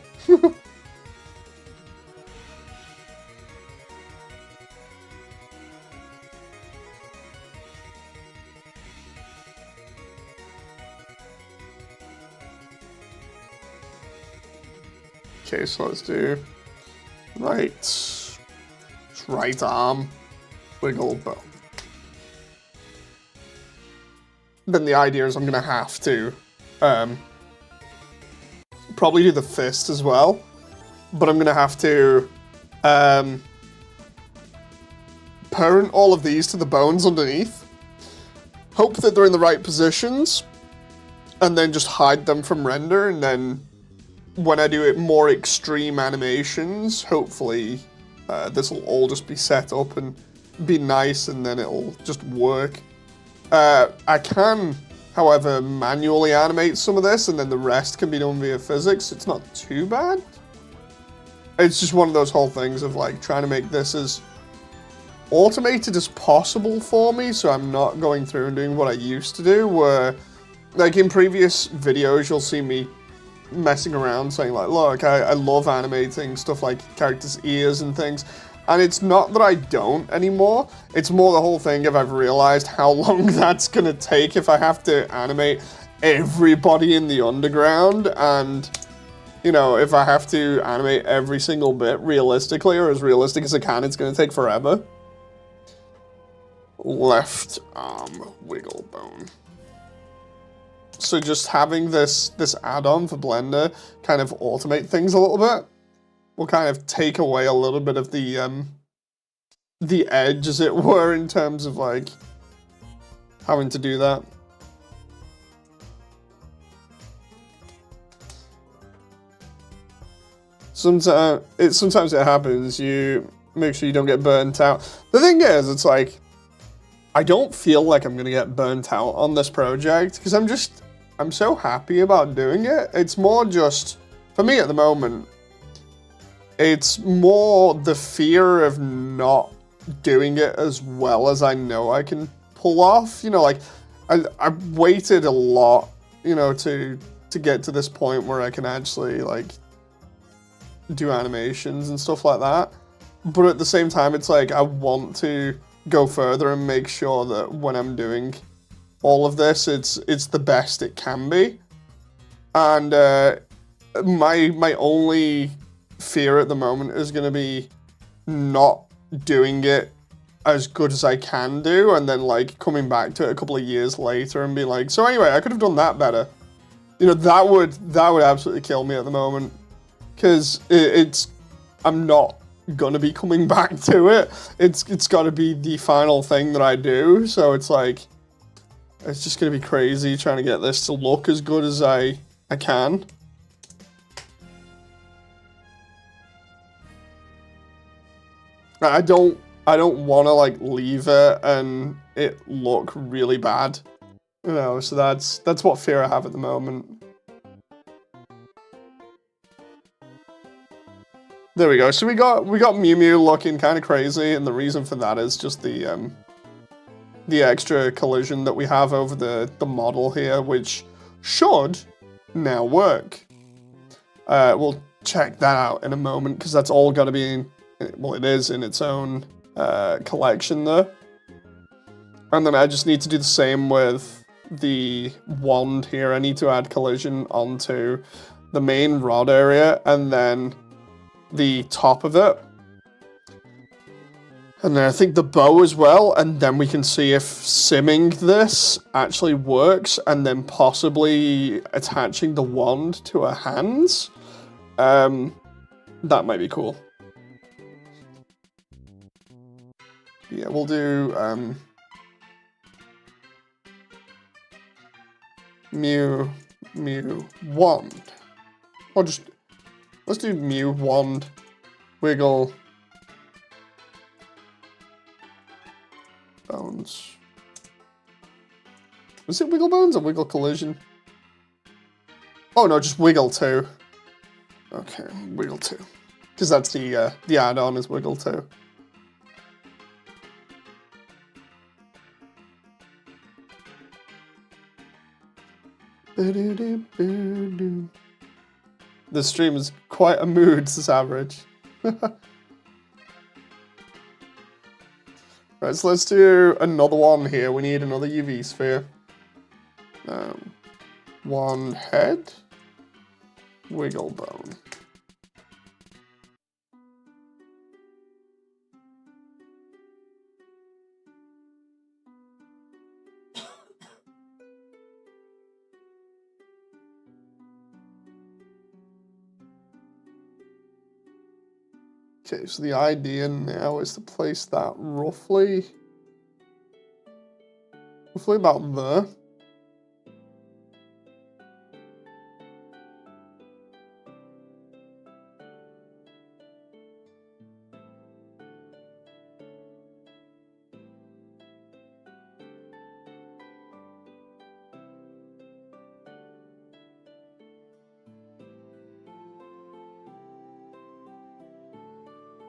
Speaker 1: Okay, so let's do right arm, wiggle bone. Then the idea is I'm gonna have to probably do the fist as well, but I'm gonna have to parent all of these to the bones underneath, hope that they're in the right positions, and then just hide them from render, and then when I do it more extreme animations, hopefully this will all just be set up and be nice, and then it'll just work. I can, however, manually animate some of this, and then the rest can be done via physics. It's not too bad. It's just one of those whole things of like trying to make this as automated as possible for me, so I'm not going through and doing what I used to do, where like in previous videos you'll see me messing around saying like, look, I love animating stuff like characters' ears and things, and it's not that I don't anymore, it's more the whole thing of I've realized how long that's gonna take if I have to animate everybody in the underground, and you know, if I have to animate every single bit realistically, or as realistic as I can, it's gonna take forever. Left arm wiggle bone. So just having this add-on for Blender kind of automate things a little bit will kind of take away a little bit of the edge, as it were, in terms of like having to do that. Sometimes it happens. You make sure you don't get burnt out. The thing is, it's like I don't feel like I'm gonna get burnt out on this project because I'm so happy about doing it. It's more just, for me at the moment, it's more the fear of not doing it as well as I know I can pull off. You know, like, I've waited a lot, you know, to get to this point where I can actually, like, do animations and stuff like that. But at the same time, it's like, I want to go further and make sure that when I'm doing all of this, it's the best it can be. And my only fear at the moment is going to be not doing it as good as I can do, and then like coming back to it a couple of years later and be like, so anyway, I could have done that better. You know, that would absolutely kill me at the moment, because I'm not gonna be coming back to it. It's got to be the final thing that I do, so it's like, it's just gonna be crazy trying to get this to look as good as I can. I don't want to like leave it and it look really bad, you know. So that's what fear I have at the moment. There we go. So we got Mew Mew looking kind of crazy, and the reason for that is just the extra collision that we have over the model here, which should now work. We'll check that out in a moment, because that's all got to be in, well, it is in its own collection there. And then I just need to do the same with the wand here. I need to add collision onto the main rod area, and then the top of it. And then I think the bow as well, and then we can see if simming this actually works, and then possibly attaching the wand to our hands. That might be cool. Yeah, we'll do Mew wand. Or just, let's do Mew wand, wiggle, bones. Was it wiggle bones or wiggle collision? Oh no, just wiggle 2. Okay, wiggle 2. Because that's the add-on is wiggle 2. This stream is quite a mood, this average. Right, so let's do another one here. We need another UV sphere. One head. Wiggle bone. Okay, so the idea now is to place that roughly about there.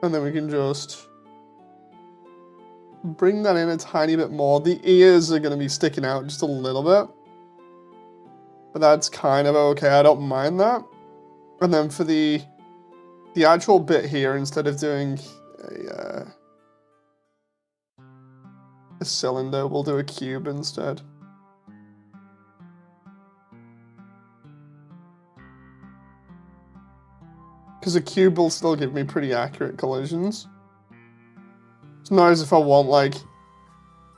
Speaker 1: And then we can just bring that in a tiny bit more. The ears are going to be sticking out just a little bit. But that's kind of okay. I don't mind that. And then for the actual bit here, instead of doing a cylinder, we'll do a cube instead. Because a cube will still give me pretty accurate collisions. It's not as if I want, like,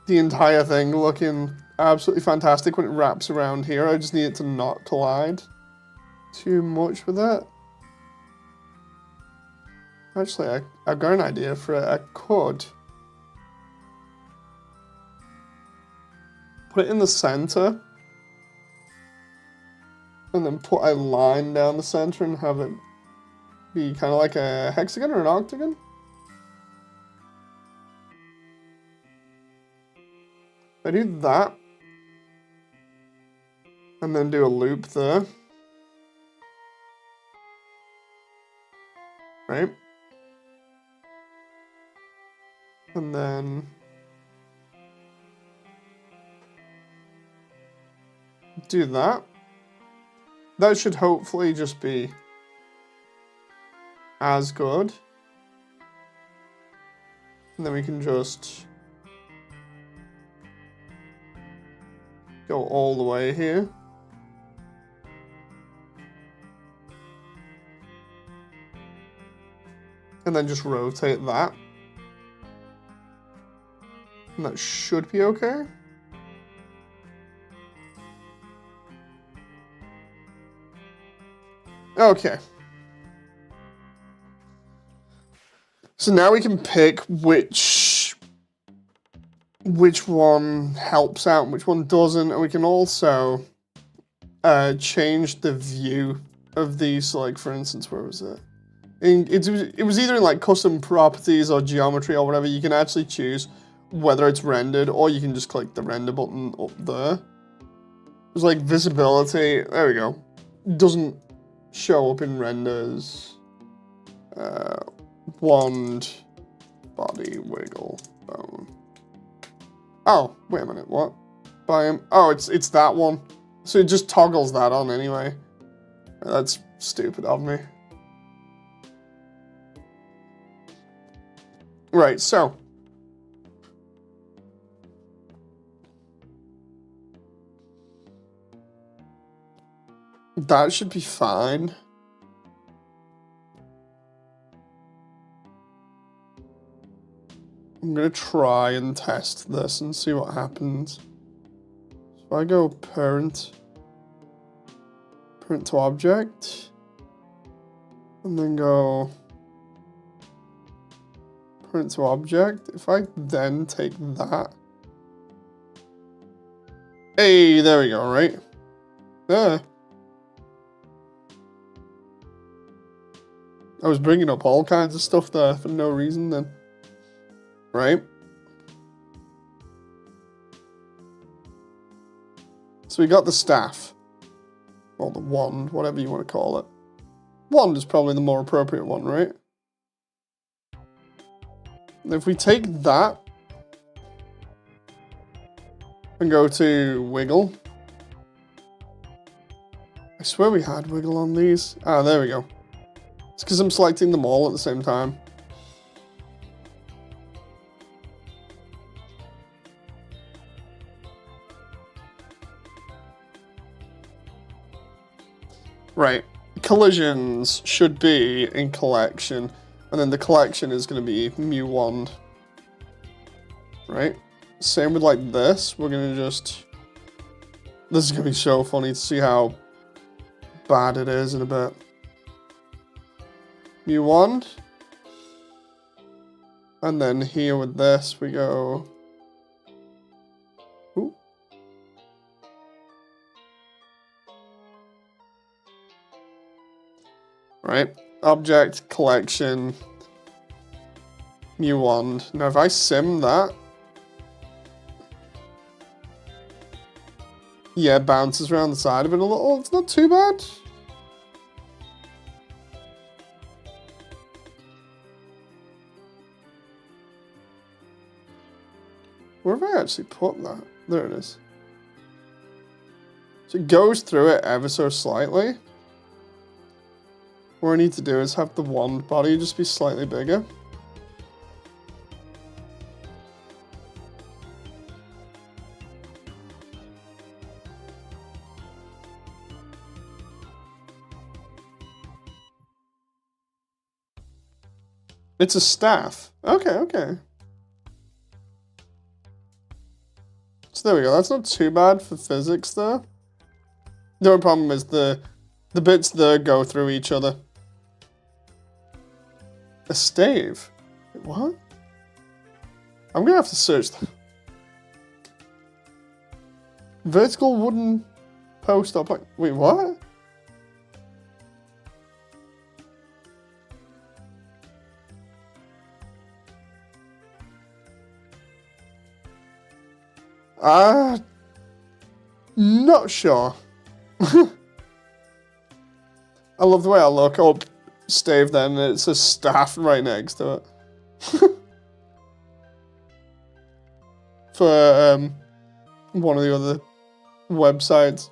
Speaker 1: the entire thing looking absolutely fantastic when it wraps around here. I just need it to not collide too much with it. Actually, I've got an idea for it. I could put it in the center and then put a line down the center and have it be kind of like a hexagon or an octagon. If I do that, and then do a loop there, right? And then do that. That should hopefully just be as good. And then we can just go all the way here. And then just rotate that. And that should be okay. Okay. So now we can pick which one helps out and which one doesn't, and we can also change the view of these. Like, for instance, where was it? It was either in like custom properties or geometry or whatever. You can actually choose whether it's rendered, or you can just click the render button up there. There's like visibility. There we go. Doesn't show up in renders. Wand, body, wiggle, bone. Oh, wait a minute, what? Oh, it's that one. So it just toggles that on anyway. That's stupid of me. Right, so. That should be fine. I'm gonna try and test this and see what happens. So if I go parent to object, and then go parent to object, if I then take that, hey, there we go, right? There. I was bringing up all kinds of stuff there for no reason then. Right? So we got the staff. Or the wand, whatever you want to call it. Wand is probably the more appropriate one, right? And if we take that and go to wiggle, I swear we had wiggle on these. Ah, there we go. It's because I'm selecting them all at the same time. Right. Collisions should be in collection. And then the collection is going to be Mew Wand. Right? Same with like this. We're going to just... This is going to be so funny to see how bad it is in a bit. Mew Wand. And then here with this we go... Ooh. Right. Object, collection, Mew Wand. Now if I sim that... Yeah, bounces around the side of it a little. It's not too bad. Where have I actually put that? There it is. So it goes through it ever so slightly. What I need to do is have the wand body just be slightly bigger. It's a staff. Okay, okay. So there we go. That's not too bad for physics though. The only problem is the bits there go through each other. A stave? Wait, what? I'm gonna have to search that. Vertical wooden post up. Wait, what? Not sure. I love the way I look up stave then and it's a staff right next to it. For one of the other websites.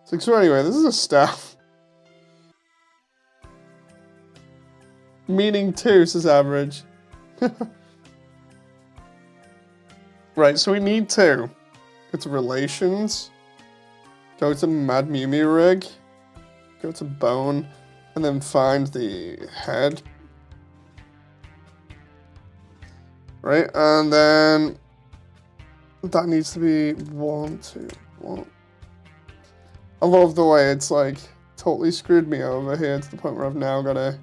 Speaker 1: It's like, so anyway, this is a staff. Meaning 2, says average. Right, so we need to go to relations, go to Mad Mew Mew rig, go to bone, and then find the head. Right, and then that needs to be 1, 2, 1. I love the way it's like totally screwed me over here to the point where I've now got to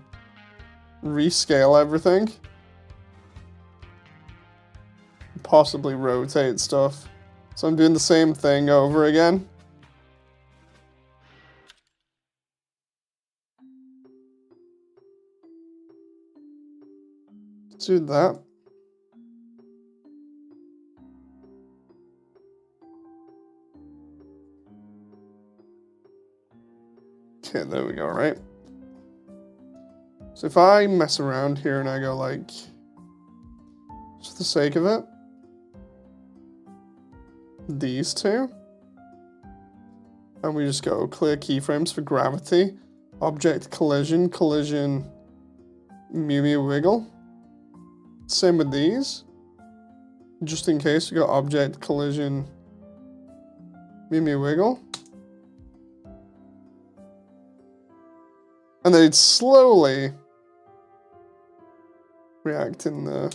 Speaker 1: rescale everything. Possibly rotate stuff. So I'm doing the same thing over again. Let's do that. Okay, there we go, right? So if I mess around here and I go like, just for the sake of it, these two, and we just go clear keyframes for gravity, object collision, collision, Mew Mew wiggle. Same with these. Just in case, we go object collision, Mew Mew wiggle. And then it's slowly reacting there.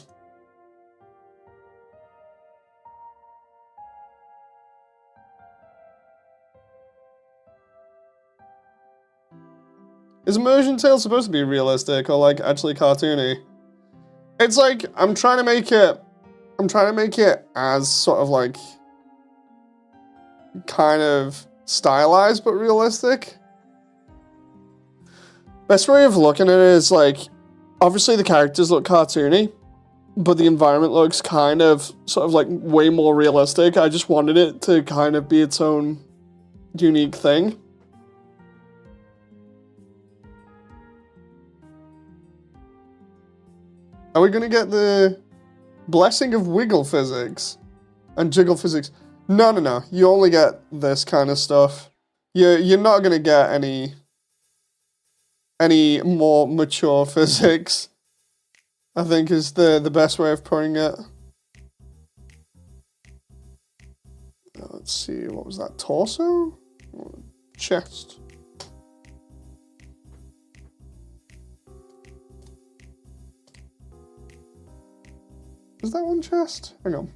Speaker 1: Is Immersiontale supposed to be realistic or like actually cartoony? It's like I'm trying to make it as sort of like kind of stylized but realistic. Best way of looking at it is like obviously the characters look cartoony, but the environment looks kind of sort of like way more realistic. I just wanted it to kind of be its own unique thing. Are we gonna get the blessing of wiggle physics and jiggle physics? No, no, no. You only get this kind of stuff. You're not gonna get any more mature physics, I think is the best way of putting it. Let's see, what was that? Torso? Chest. Is that one chest? Hang on.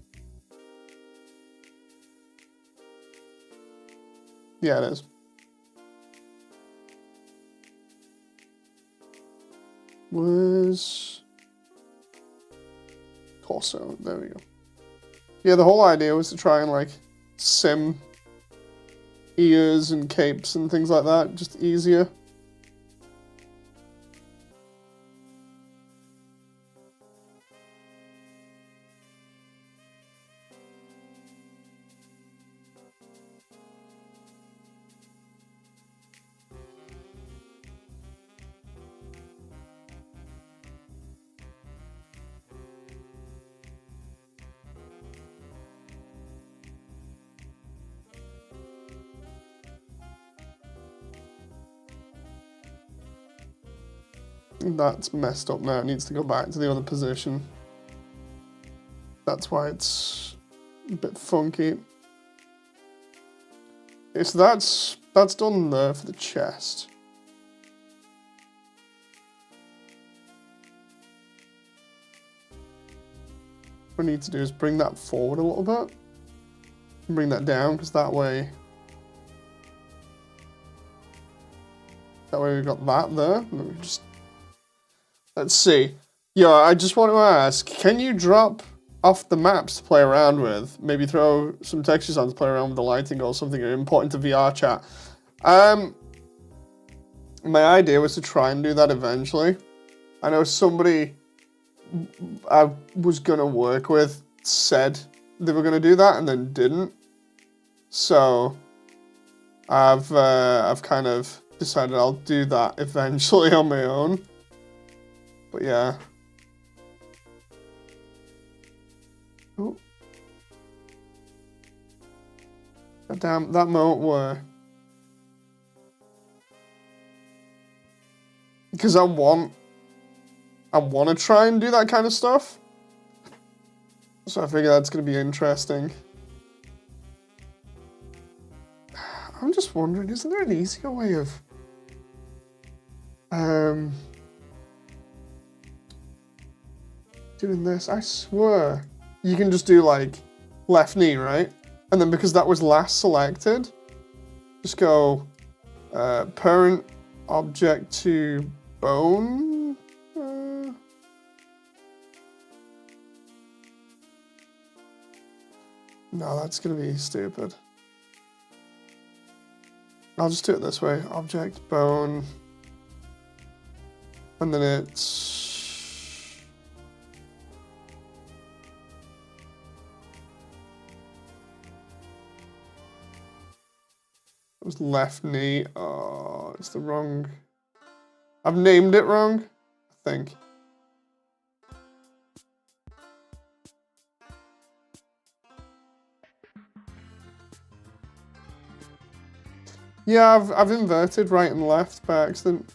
Speaker 1: Yeah, it is. Was torso. There we go. Yeah, the whole idea was to try and like sim ears and capes and things like that, just easier. That's messed up now. It needs to go back to the other position. That's why it's a bit funky. Okay, so that's done there for the chest. What we need to do is bring that forward a little bit. And bring that down, because that way we've got that there. And then we just... Let's see. Yeah, I just want to ask, can you drop off the maps to play around with? Maybe throw some textures on to play around with the lighting or something and import into VR chat. My idea was to try and do that eventually. I know somebody I was going to work with said they were going to do that and then didn't. So I've kind of decided I'll do that eventually on my own. But yeah. Oh. God damn, that moment where... Because I want to try and do that kind of stuff. So I figure that's going to be interesting. I'm just wondering, isn't there an easier way of... doing this? I swear you can just do like left knee, right? And then because that was last selected, just go parent object to bone. No, that's gonna be stupid. I'll just do it this way. Object bone, and then it's it was left knee. Oh, it's the wrong. I've named it wrong, I think. Yeah, I've inverted right and left by accident.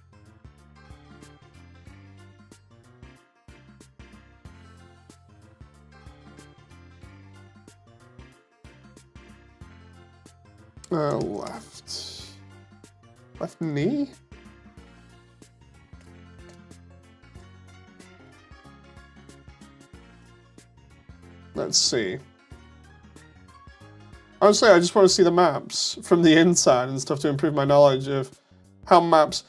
Speaker 1: Left knee? Let's see. Honestly, I just want to see the maps from the inside and stuff to improve my knowledge of how maps...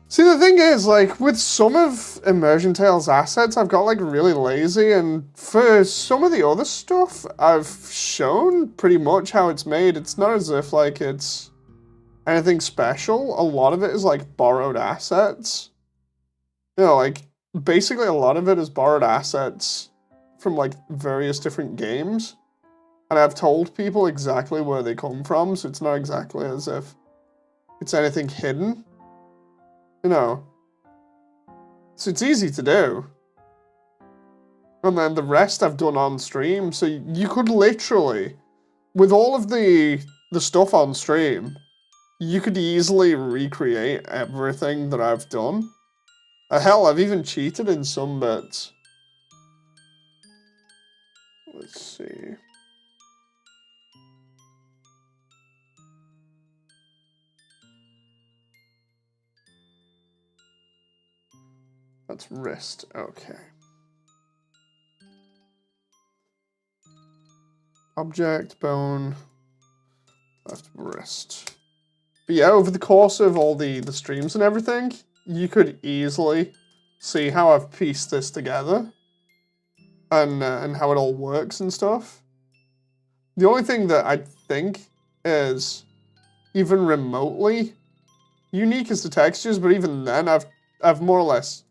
Speaker 1: See, the thing is, like, with some of Immersiontale's assets, I've got, like, really lazy, and for some of the other stuff, I've shown pretty much how it's made. It's not as if, like, it's anything special. A lot of it is, like, borrowed assets. You know, like, basically a lot of it is borrowed assets from, like, various different games. And I've told people exactly where they come from, so it's not exactly as if it's anything hidden. You know. So it's easy to do. And then the rest I've done on stream, so you could literally, with all of the stuff on stream, you could easily recreate everything that I've done. Hell, I've even cheated in some bits. Let's see. That's wrist, okay. Object, bone, left wrist. But yeah, over the course of all the streams and everything, you could easily see how I've pieced this together. And how it all works and stuff. The only thing that I think is even remotely unique is the textures, but even then I've more or less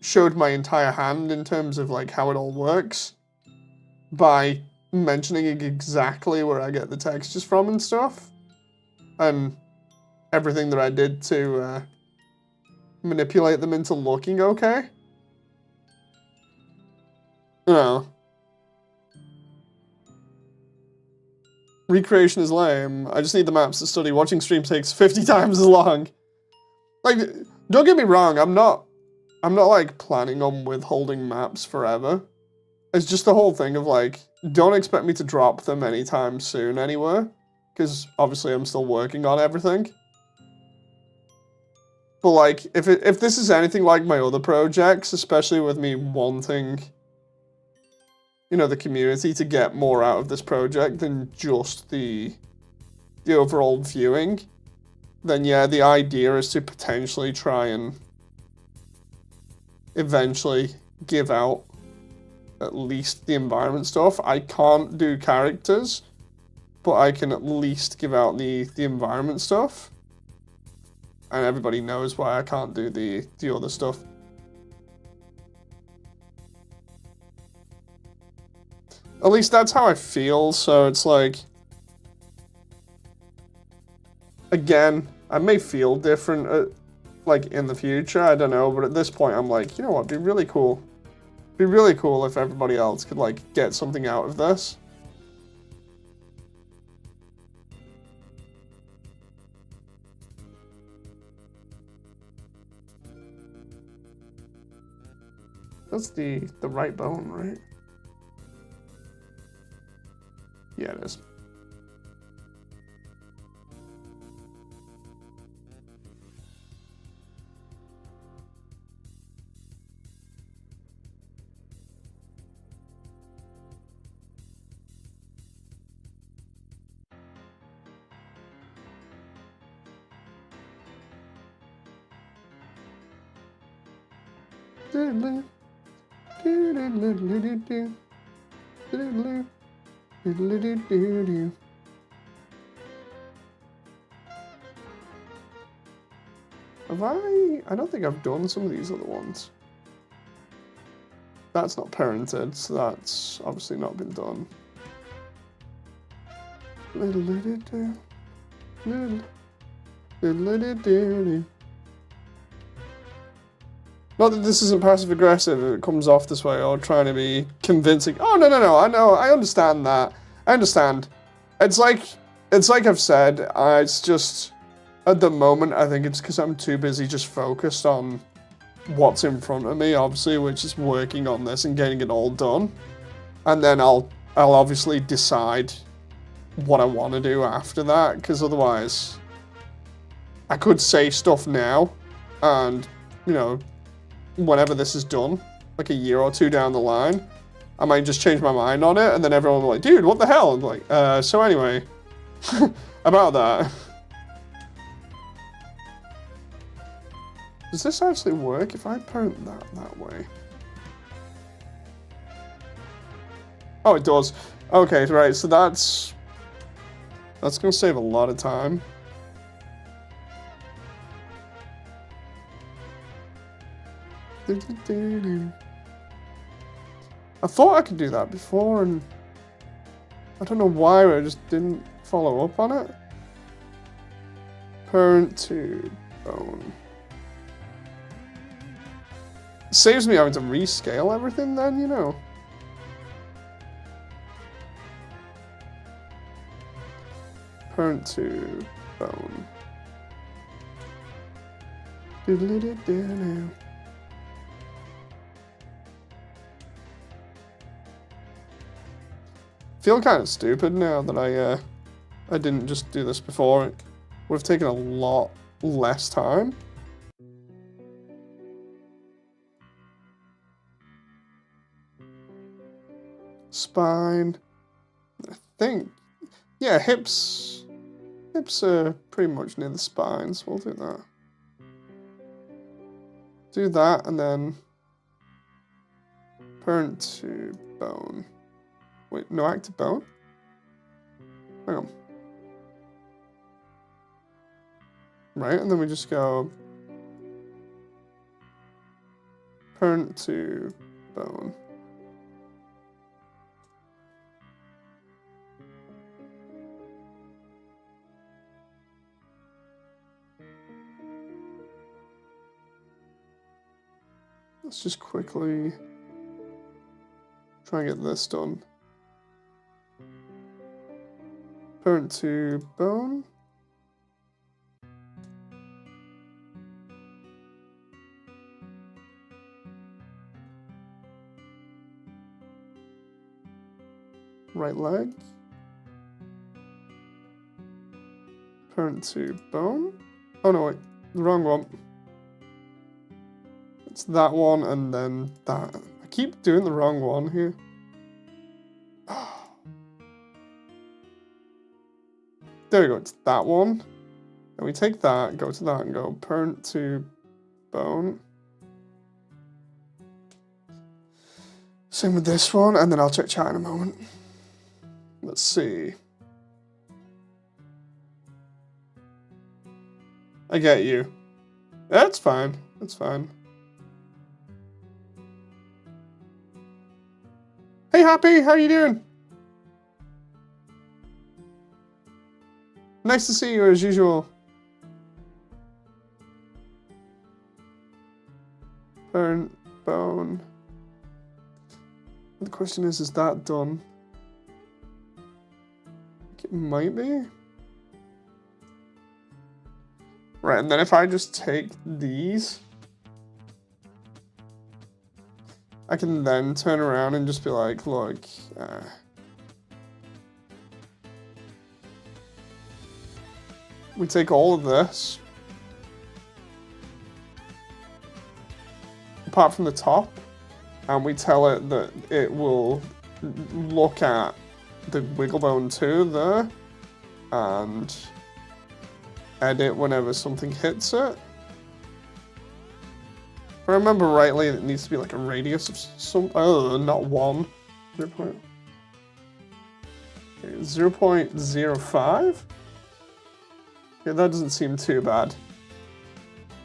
Speaker 1: showed my entire hand in terms of like how it all works by mentioning exactly where I get the textures from and stuff, and everything that I did to manipulate them into looking okay. No. Recreation is lame. I just need the maps to study. Watching stream takes 50 times as long. Like, don't get me wrong, I'm not like planning on withholding maps forever. It's just the whole thing of like, don't expect me to drop them anytime soon anywhere, because obviously I'm still working on everything. But like, if this is anything like my other projects, especially with me wanting, you know, the community to get more out of this project than just the overall viewing, then yeah, the idea is to potentially try and eventually give out at least the environment stuff. I can't do characters, but I can at least give out the environment stuff. And everybody knows why I can't do the other stuff. At least that's how I feel, so it's like, again, I may feel different, like, in the future, I don't know, but at this point I'm like, you know what, it'd be really cool. It'd be really cool if everybody else could, like, get something out of this. That's the right bone, right? Yeah, it is. Have I don't think I've done some of these other ones. That's not parented, so that's obviously not been done. Not that this isn't passive aggressive, it comes off this way, or trying to be convincing. Oh, no, I know, I understand that. I understand. It's like I've said, it's just, at the moment, I think it's because I'm too busy just focused on what's in front of me, obviously, which is working on this and getting it all done. And then I'll obviously decide what I want to do after that, because otherwise, I could say stuff now, and, you know, whenever this is done, like a year or two down the line, I might just change my mind on it, and then everyone will be like, dude, what the hell? And like, so anyway, about that. Does this actually work if I parent that way? Oh, it does. Okay, right, so that's gonna save a lot of time. I thought I could do that before, and I don't know why, I just didn't follow up on it. Parent to bone. Saves me having to rescale everything then, you know. Parent to bone. Doodle-doo-doo-doo. Feel kind of stupid now that I didn't just do this before. It would have taken a lot less time. Spine. I think, yeah, hips are pretty much near the spine, so we'll do that. Do that, and then parent to bone. Wait, no active bone? Hang on. Right, and then we just go parent to bone. Let's just quickly try and get this done. Parent to bone. Right leg. Parent to bone. Oh no, wait, the wrong one. It's that one and then that. I keep doing the wrong one here. There we go, it's that one. And we take that, go to that and go parent to bone. Same with this one, and then I'll check chat in a moment. Let's see. I get you. That's fine, that's fine. Hey Happy, how you doing? Nice to see you as usual. Parent bone. The question is that done? It might be. Right, and then if I just take these, I can then turn around and just be like, look, we take all of this, apart from the top, and we tell it that it will look at the wiggle bone 2 there, and edit whenever something hits it. If I remember rightly, it needs to be like a radius of some, not 1. 0.05? Yeah, that doesn't seem too bad.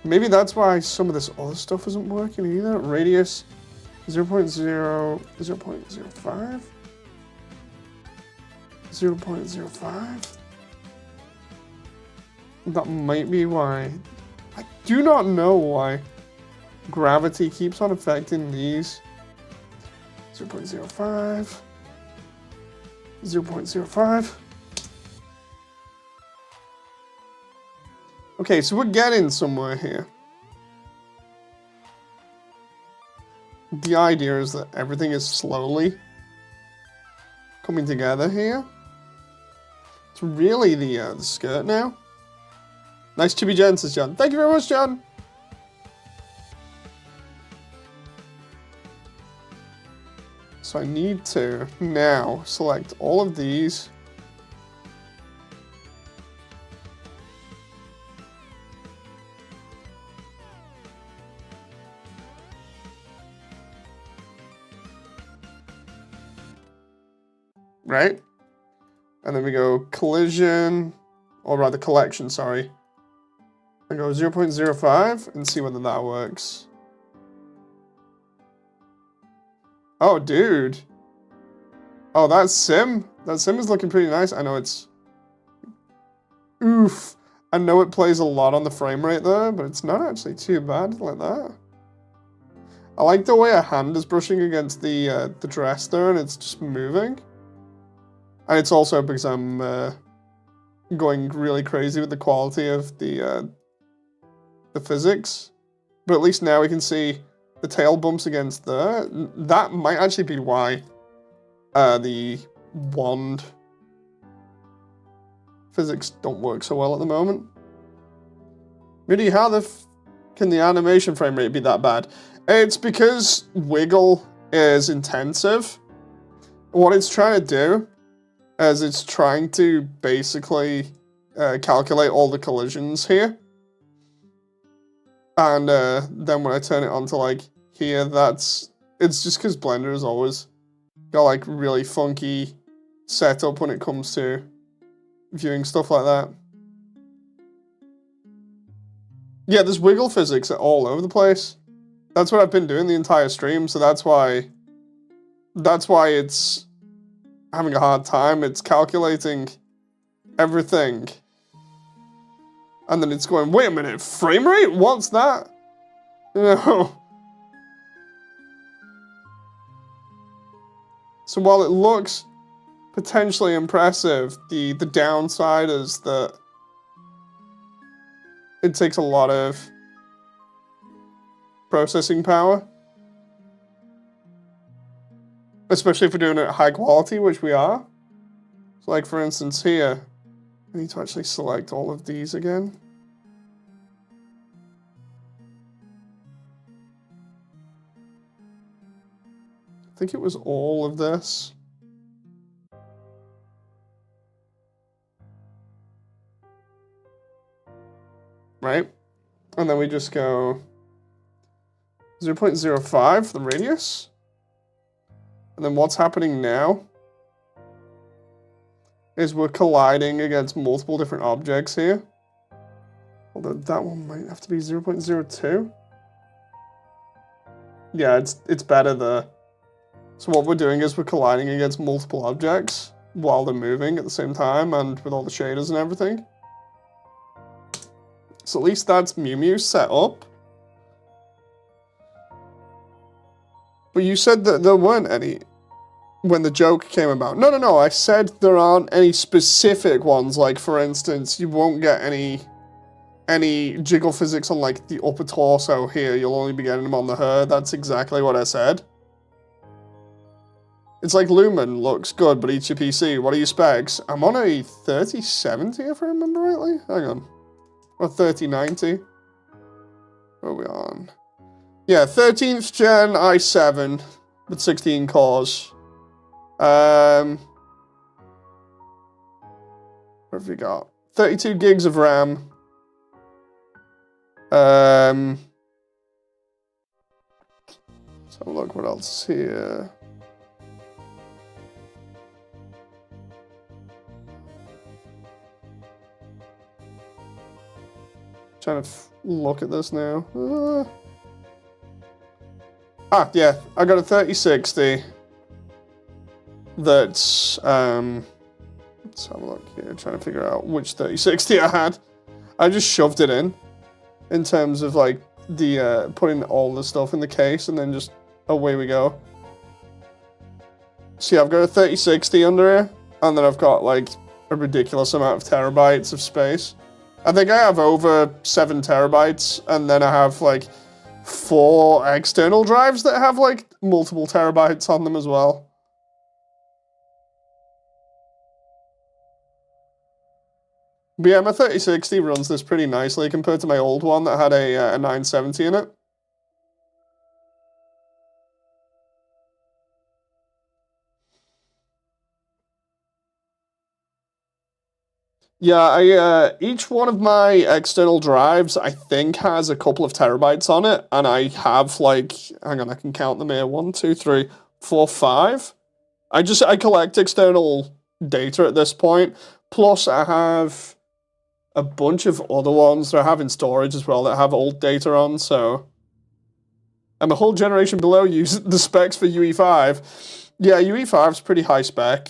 Speaker 1: Maybe that's why some of this other stuff isn't working either. Radius 0.05? 0.05? That might be why. I do not know why gravity keeps on affecting these. 0.05. 0.05. Okay, so we're getting somewhere here. The idea is that everything is slowly coming together here. It's really the skirt now. Nice to be Jen, says John. Thank you very much, John. So I need to now select all of these. Right? And then we go collision, or rather collection, sorry. And go 0.05 and see whether that works. Oh, dude. Oh, that sim is looking pretty nice. I know it's... Oof. I know it plays a lot on the frame rate there, but it's not actually too bad like that. I like the way a hand is brushing against the dress there and it's just moving. And it's also because I'm going really crazy with the quality of the physics. But at least now we can see the tail bumps against there. That might actually be why the wand physics don't work so well at the moment. Really, how can the animation frame rate be that bad? It's because Wiggle is intensive. What it's trying to do is it's trying to basically calculate all the collisions here. And then when I turn it on to like here, it's just because Blender has always got like really funky setup when it comes to viewing stuff like that. Yeah, there's wiggle physics all over the place. That's what I've been doing the entire stream, so that's why it's having a hard time. It's calculating everything. And then it's going, wait a minute, frame rate? What's that? No. So while it looks potentially impressive, the downside is that it takes a lot of processing power. Especially if we're doing it at high quality, which we are. So like for instance here, I need to actually select all of these again. I think it was all of this. Right? And then we just go 0.05, the radius. And then what's happening now is we're colliding against multiple different objects here. Although that one might have to be 0.02. Yeah, it's better there. So what we're doing is we're colliding against multiple objects while they're moving at the same time and with all the shaders and everything. So at least that's Mew Mew set up. But you said that there weren't any when the joke came about. No, I said there aren't any specific ones. Like, for instance, you won't get any jiggle physics on, like, the upper torso here. You'll only be getting them on the hair. That's exactly what I said. It's like Lumen looks good, but eats your PC. What are your specs? I'm on a 3070, if I remember rightly. Hang on. Or 3090. What are we on? Yeah, 13th gen i7 with 16 cores. What have we got? 32 gigs of RAM. So look what else is here. Trying to look at this now. Yeah, I got a 3060. That's, let's have a look here, trying to figure out which 3060 I had. I just shoved it in terms of like the, putting all the stuff in the case and then just, away we go. See, I've got a 3060 under here, and then I've got like a ridiculous amount of terabytes of space. I think I have over 7 terabytes, and then I have like 4 external drives that have like multiple terabytes on them as well. But yeah, my 3060 runs this pretty nicely compared to my old one that had a 970 in it. Yeah, each one of my external drives, I think, has a couple of terabytes on it, and I have, like, hang on, I can count them here, 1, 2, 3, 4, 5. I collect external data at this point, plus I have a bunch of other ones that I have in storage as well that have old data on, so... I'm a whole generation below you, the specs for UE5. Yeah, UE5's pretty high spec.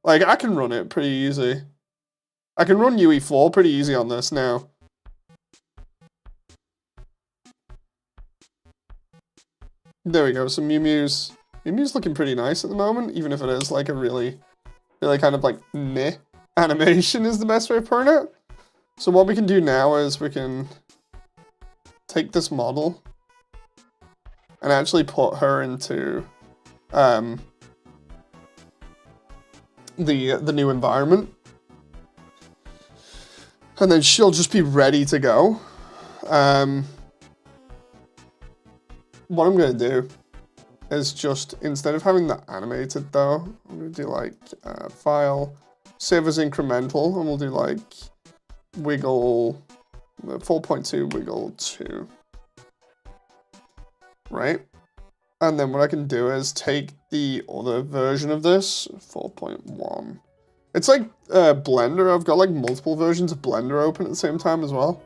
Speaker 1: Like, I can run it pretty easy. I can run UE4 pretty easy on this now. There we go, so Mew Mew's looking pretty nice at the moment, even if it is like a really kind of like meh animation is the best way of putting it. So what we can do now is we can take this model and actually put her into the new environment. And then she'll just be ready to go. What I'm going to do is just, instead of having that animated though, I'm going to do like file, save as incremental, and we'll do like wiggle, 4.2 wiggle 2. Right? And then what I can do is take the other version of this, 4.1. It's like Blender. I've got like multiple versions of Blender open at the same time as well.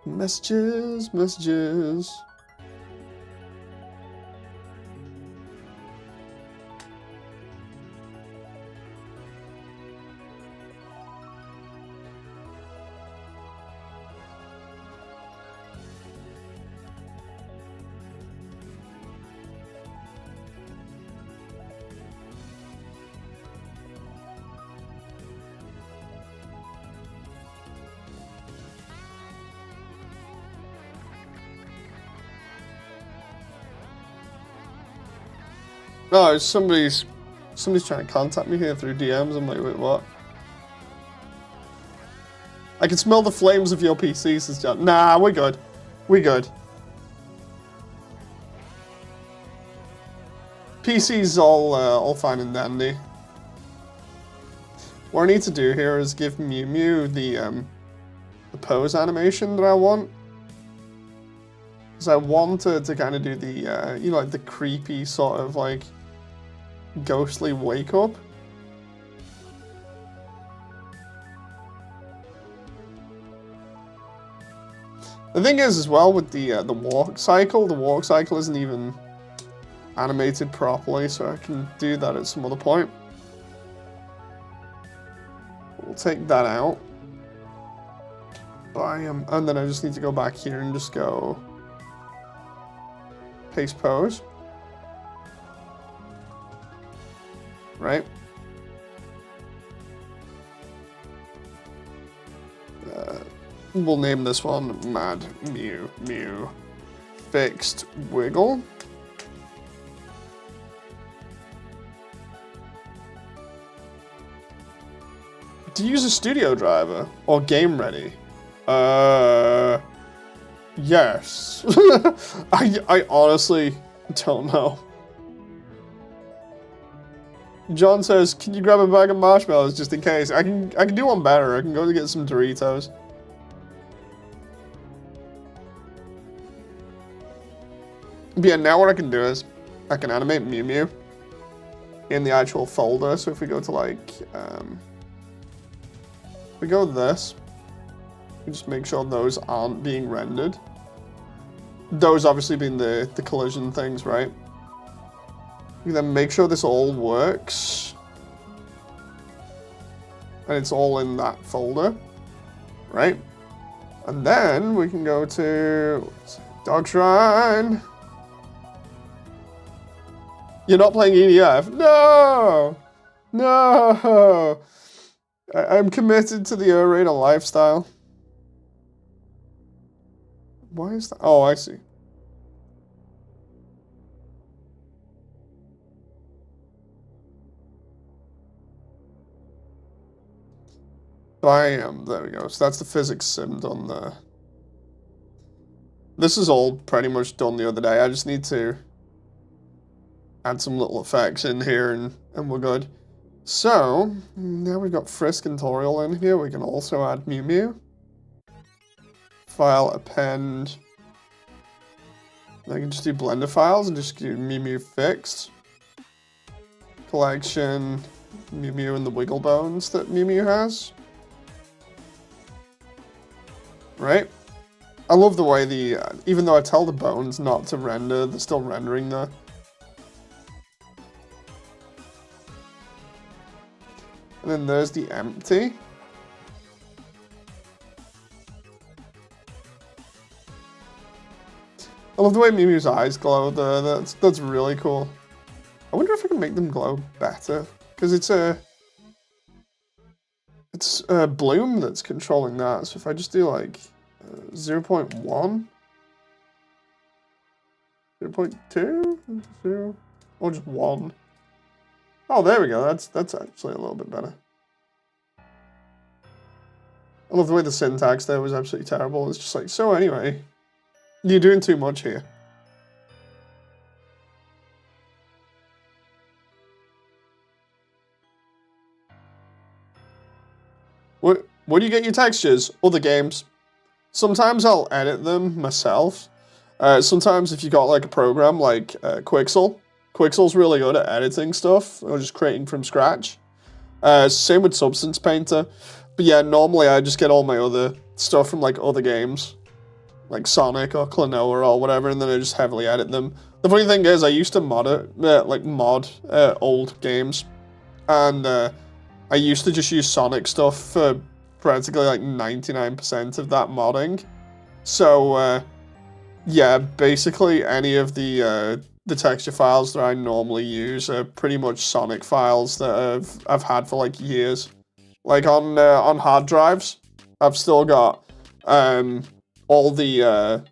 Speaker 1: Messages, messages. Oh, somebody's trying to contact me here through DMs. I'm like, wait, what? I can smell the flames of your PC, says John. Nah, we're good. We're good. PC's all fine and dandy. What I need to do here is give Mew Mew the pose animation that I want. Because I want to kind of do the, you know, like the creepy sort of like ghostly wake up. The thing is as well with the walk cycle isn't even animated properly, so I can do that at some other point. We'll take that out. And then I just need to go back here and just go paste pose. Right? We'll name this one Mad Mew Mew Fixed Wiggle. To use a studio driver or game ready? Yes. I honestly don't know. John says, can you grab a bag of marshmallows just in case? I can do one better. I can go to get some Doritos. But yeah, now what I can do is I can animate Mew Mew in the actual folder. So if we go to like, we go this, we just make sure those aren't being rendered. Those obviously being the collision things, right? We then make sure this all works. And it's all in that folder, right? And then we can go to Dog Shrine. You're not playing EDF? No! No! I'm committed to the Arena lifestyle. Why is that? Oh, I see. There we go. So that's the physics sim done there. This is all pretty much done the other day. I just need to add some little effects in here and we're good. So, now we've got Frisk and Toriel in here. We can also add Mew Mew. File, append. I can just do Blender files and just do Mew Mew Fixed. Collection, Mew Mew and the Wiggle Bones that Mew Mew has. Right? I love the way even though I tell the bones not to render, they're still rendering there. And then there's the empty. I love the way Mew Mew's eyes glow there. That's really cool. I wonder if I can make them glow better. Because it's a It's Bloom that's controlling that. So if I just do like 0.1, 0.2, 0, or just 1. Oh, there we go. That's actually a little bit better. I love the way the syntax there was absolutely terrible. It's just like, so anyway, you're doing too much here. Where do you get your textures? Other games. Sometimes I'll edit them myself. Sometimes if you got like a program like Quixel, Quixel's really good at editing stuff or just creating from scratch. Same with Substance Painter. But yeah, normally I just get all my other stuff from like other games, like Sonic or Klonoa or whatever, and then I just heavily edit them. The funny thing is, I used to mod old games, and I used to just use Sonic stuff for practically like 99% of that modding. So yeah, basically any of the texture files that I normally use are pretty much Sonic files that I've had for like years. Like on hard drives, I've still got all the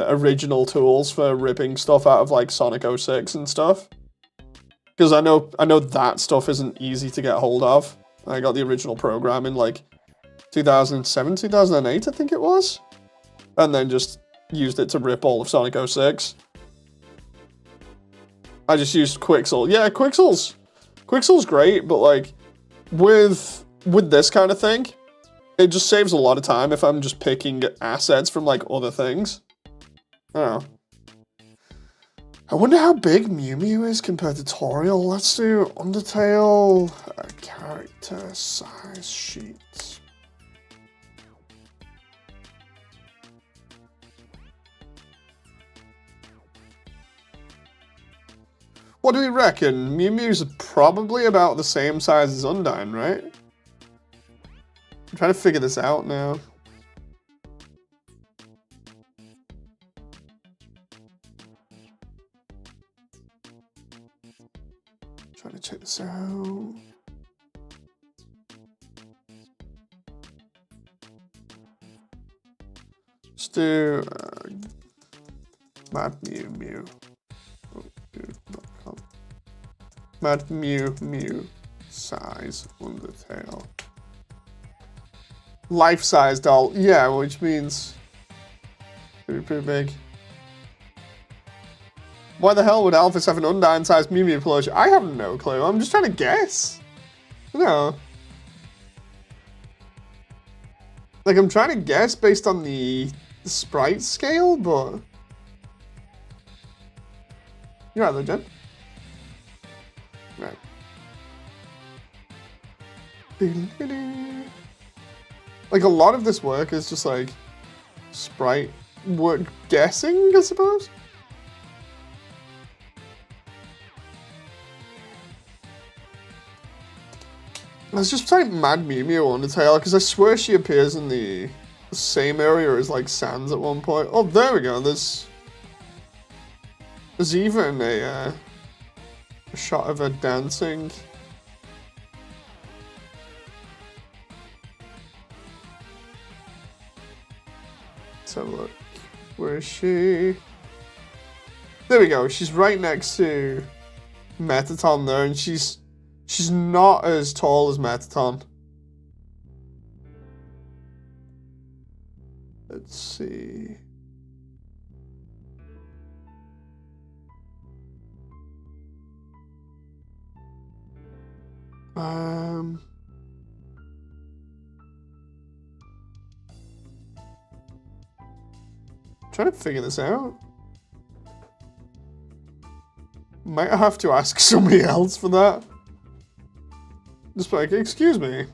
Speaker 1: original tools for ripping stuff out of like Sonic 06 and stuff. Because I know that stuff isn't easy to get hold of. I got the original program in like 2007, 2008, I think it was. And then just used it to rip all of Sonic 06. I just used Quixel. Yeah, Quixel's great, but like with this kind of thing, it just saves a lot of time if I'm just picking assets from like other things. I don't know. I wonder how big Mew Mew is compared to Toriel. Let's do Undertale character size sheets. What do we reckon? Mew Mew's probably about the same size as Undyne, right? I'm trying to figure this out now. Trying to check this out. Let's do Mad Mew Mew. Mad Mew Mew size Undertale. Life size doll, yeah, which means it'd be pretty big. Why the hell would Alphys have an Undyne sized Mew Mew plushie? I have no clue. I'm just trying to guess. No. Like, I'm trying to guess based on the sprite scale, but you're right, though, Jen. Right. Like, a lot of this work is just like sprite work guessing, I suppose. Let's just type Mad Mew Mew Undertale, because I swear she appears in the same area as like Sans at one point. Oh, there we go. There's even a shot of her dancing. Let's have a look. Where is she? There we go. She's right next to Metaton there, and she's not as tall as Metaton. Let's see. Trying to figure this out. Might have to ask somebody else for that. Just like, excuse me.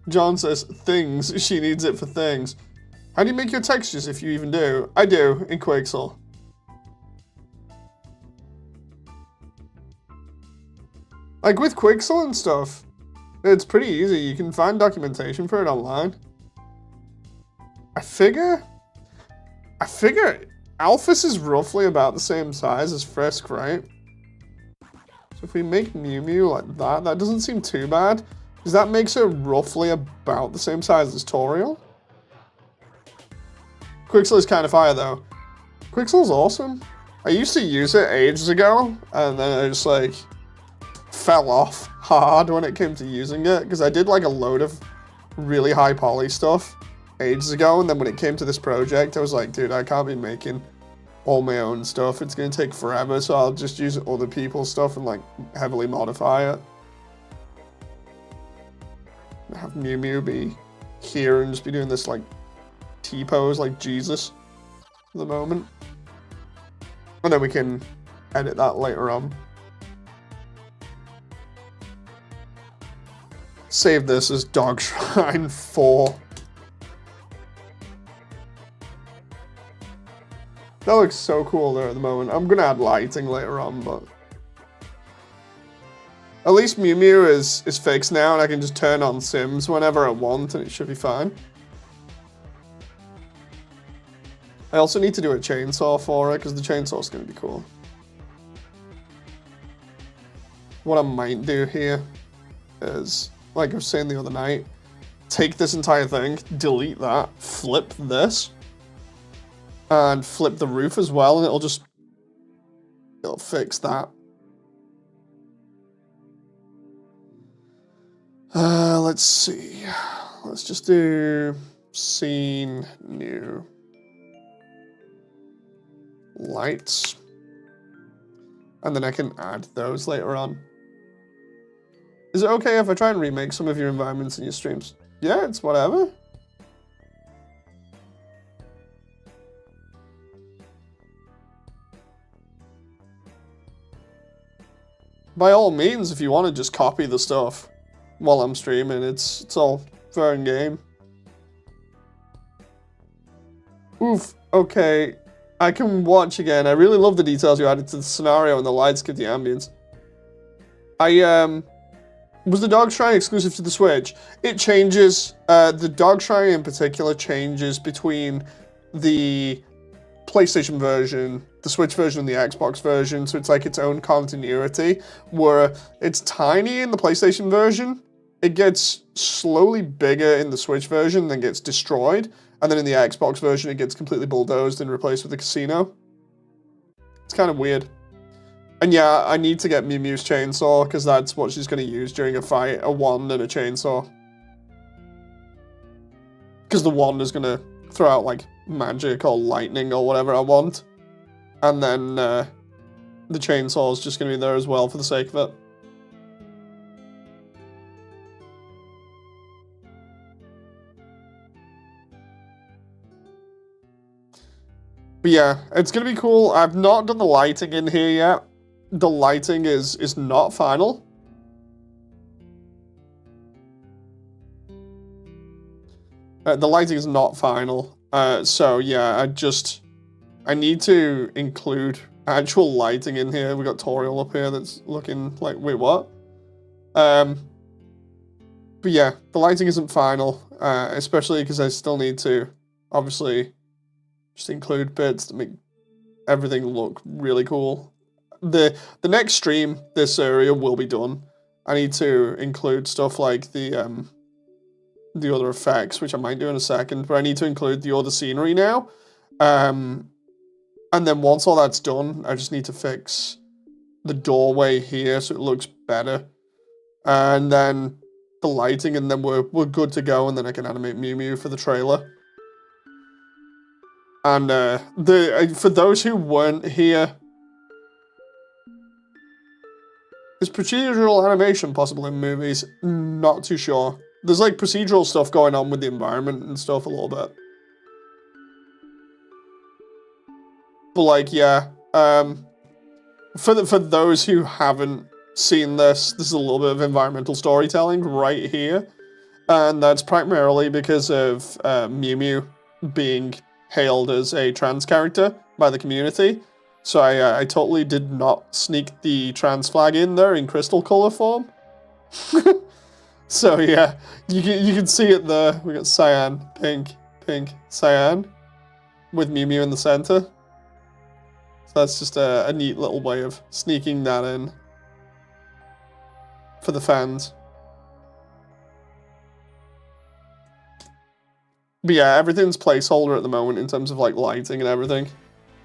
Speaker 1: John says, things. She needs it for things. How do you make your textures if you even do? I do, in Quixel. Like with Quixel and stuff, it's pretty easy. You can find documentation for it online. I figure Alphys is roughly about the same size as Frisk, right? So if we make Mew Mew like that, that doesn't seem too bad. Because that makes her roughly about the same size as Toriel. Quixel is kind of fire though. Quixel's awesome. I used to use it ages ago, and then I just like fell off hard when it came to using it, because I did like a load of really high poly stuff ages ago, and then when it came to this project, I was like, dude, I can't be making all my own stuff. It's gonna take forever, so I'll just use other people's stuff and like heavily modify it. Have Mew Mew be here and just be doing this like T-pose like Jesus at the moment. And then we can edit that later on. Save this as Dog Shrine 4. That looks so cool there at the moment. I'm gonna add lighting later on, but at least Mew Mew is fixed now, and I can just turn on Sims whenever I want, and it should be fine. I also need to do a chainsaw for it, because the chainsaw is going to be cool. What I might do here is, like I was saying the other night, take this entire thing, delete that, flip this, and flip the roof as well, and it'll fix that. Let's see. Let's just do scene new. Lights. And then I can add those later on. Is it okay if I try and remake some of your environments in your streams? Yeah, it's whatever. By all means, if you want to just copy the stuff while I'm streaming, it's all fair and game. Oof, okay. I can watch again. I really love the details you added to the scenario and the lights give the ambience. Was the Dog Shrine exclusive to the Switch? It changes, the Dog Shrine in particular changes between the PlayStation version, the Switch version, and the Xbox version, so it's like its own continuity, where it's tiny in the PlayStation version, it gets slowly bigger in the Switch version, then gets destroyed, and then in the Xbox version it gets completely bulldozed and replaced with a casino. It's kind of weird. And yeah, I need to get Mew Mew's chainsaw, because that's what she's going to use during a fight, a wand and a chainsaw. Because the wand is going to throw out, like, magic or lightning or whatever I want. And then the chainsaw is just going to be there as well for the sake of it. But yeah, it's going to be cool. I've not done the lighting in here yet. The lighting is not final. The lighting is not final. So yeah, I need to include actual lighting in here. We got Toriel up here that's looking like, wait, what? But yeah, the lighting isn't final, especially because I still need to, obviously, just include bits to make everything look really cool. The next stream, this area will be done. I need to include stuff like the other effects, which I might do in a second, but I need to include the other scenery now. And then once all that's done, I just need to fix the doorway here so it looks better. And then the lighting, and then we're good to go, and then I can animate Mew Mew for the trailer. And for those who weren't here, is procedural animation possible in movies? Not too sure. There's like procedural stuff going on with the environment and stuff a little bit. But like, yeah, for those who haven't seen this is a little bit of environmental storytelling right here. And that's primarily because of Mew Mew being hailed as a trans character by the community. So I totally did not sneak the trans flag in there in crystal color form. So yeah, you can see it there. We got cyan, pink, cyan, with Mew Mew in the center. So that's just a neat little way of sneaking that in for the fans. But yeah, everything's placeholder at the moment in terms of like lighting and everything.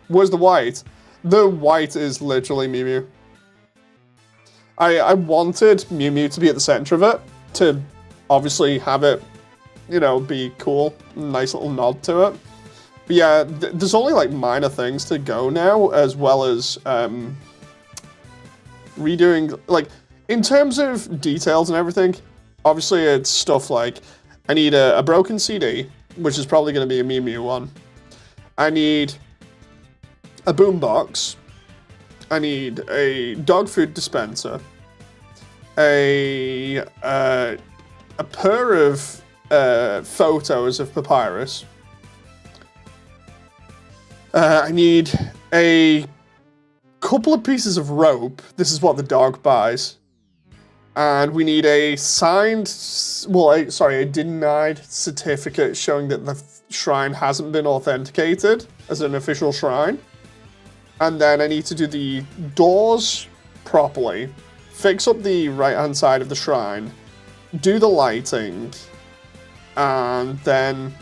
Speaker 1: Where's the white? The white is literally Mew Mew. I wanted Mew Mew to be at the center of it, to obviously have it, you know, be cool, nice little nod to it. But yeah, there's only like minor things to go now, as well as redoing, like, in terms of details and everything, obviously it's stuff like, I need a broken CD, which is probably going to be a Mew Mew one. I need a boombox. I need a dog food dispenser. A pair of photos of Papyrus. I need a couple of pieces of rope. This is what the dog buys. And we need a signed, a denied certificate showing that the shrine hasn't been authenticated as an official shrine. And then I need to do the doors properly, fix up the right-hand side of the shrine, do the lighting, and then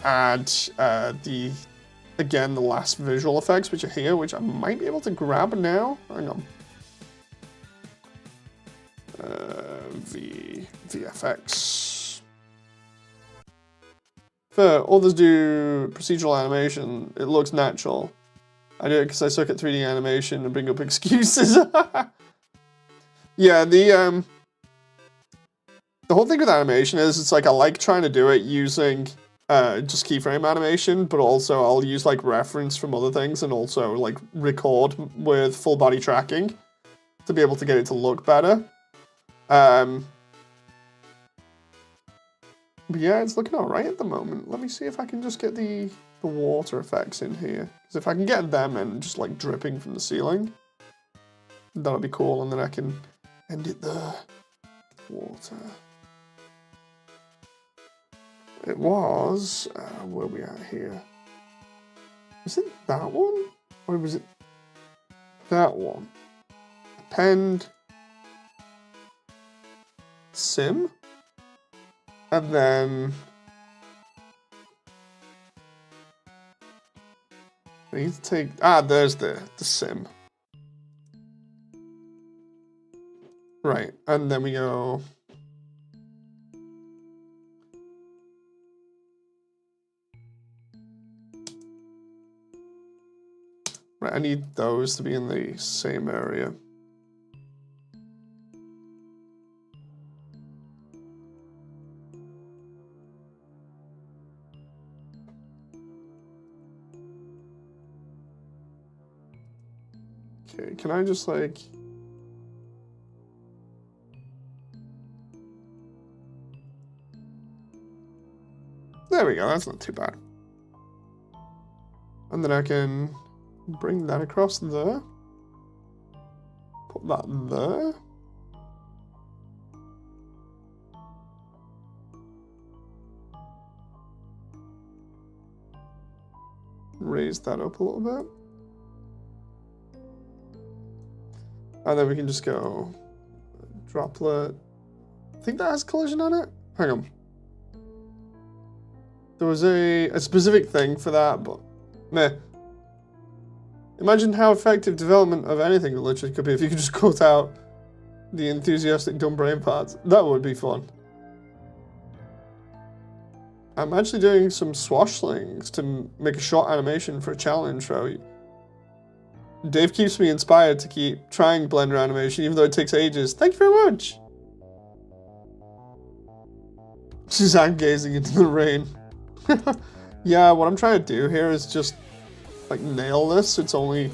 Speaker 1: add the last visual effects, which are here, which I might be able to grab now. Hang on. VFX. For others do procedural animation, it looks natural. I do it because I suck at 3D animation and bring up excuses. Yeah, the whole thing with animation is, it's like I like trying to do it using just keyframe animation, but also I'll use like reference from other things and also like record with full body tracking to be able to get it to look better. But yeah, it's looking alright at the moment. Let me see if I can just get the water effects in here. Because if I can get them in just like dripping from the ceiling, that'll be cool, and then I can end it there. Water. It was, where are we at here? Was it that one? Or was it that one? Append. Sim. And then I need to take, there's the sim. Right, and then we go. Right, I need those to be in the same area. Okay, can I just like... There we go, that's not too bad. And then I can bring that across there. Put that there. Raise that up a little bit. And then we can just go droplet. I think that has collision on it. Hang on. There was a specific thing for that, but meh. Imagine how effective development of anything literally could be if you could just cut out the enthusiastic dumb brain parts. That would be fun. I'm actually doing some swash slings to make a short animation for a challenge show. Dave keeps me inspired to keep trying Blender animation, even though it takes ages. Thank you very much! Suzanne gazing into the rain. Yeah, what I'm trying to do here is just, like, nail this so it's only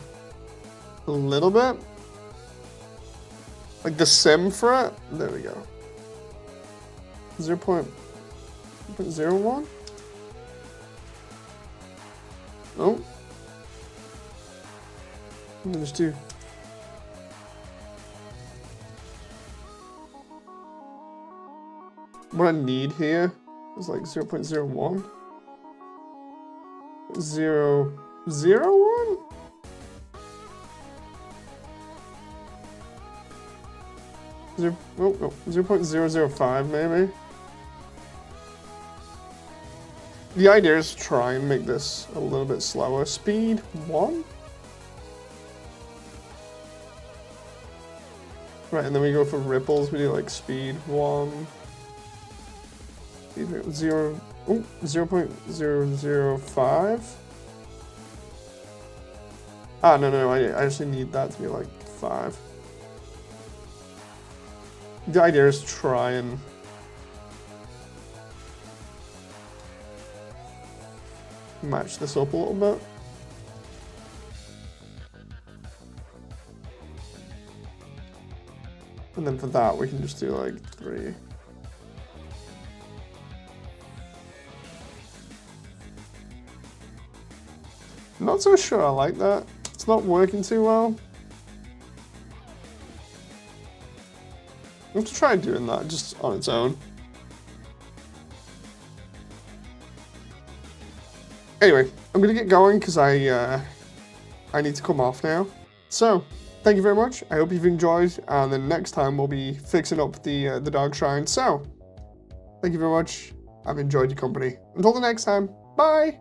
Speaker 1: a little bit. Like, the sim for it. There we go. 0.01? Oh. I'm gonna just do... What I need here is like 0.01. 0.01? 0.005 maybe. The idea is to try and make this a little bit slower. Speed 1? Right, and then we go for ripples. We do like speed 1. Speed 0. Oh, 0.005. Ah, no, I actually need that to be like 5. The idea is to try and match this up a little bit. And then for that, we can just do like 3. I'm not so sure I like that. It's not working too well. I have to try doing that just on its own. Anyway, I'm gonna get going because I need to come off now. So, thank you very much. I hope you've enjoyed, and then next time we'll be fixing up the dog shrine. So, thank you very much. I've enjoyed your company. Until the next time, bye!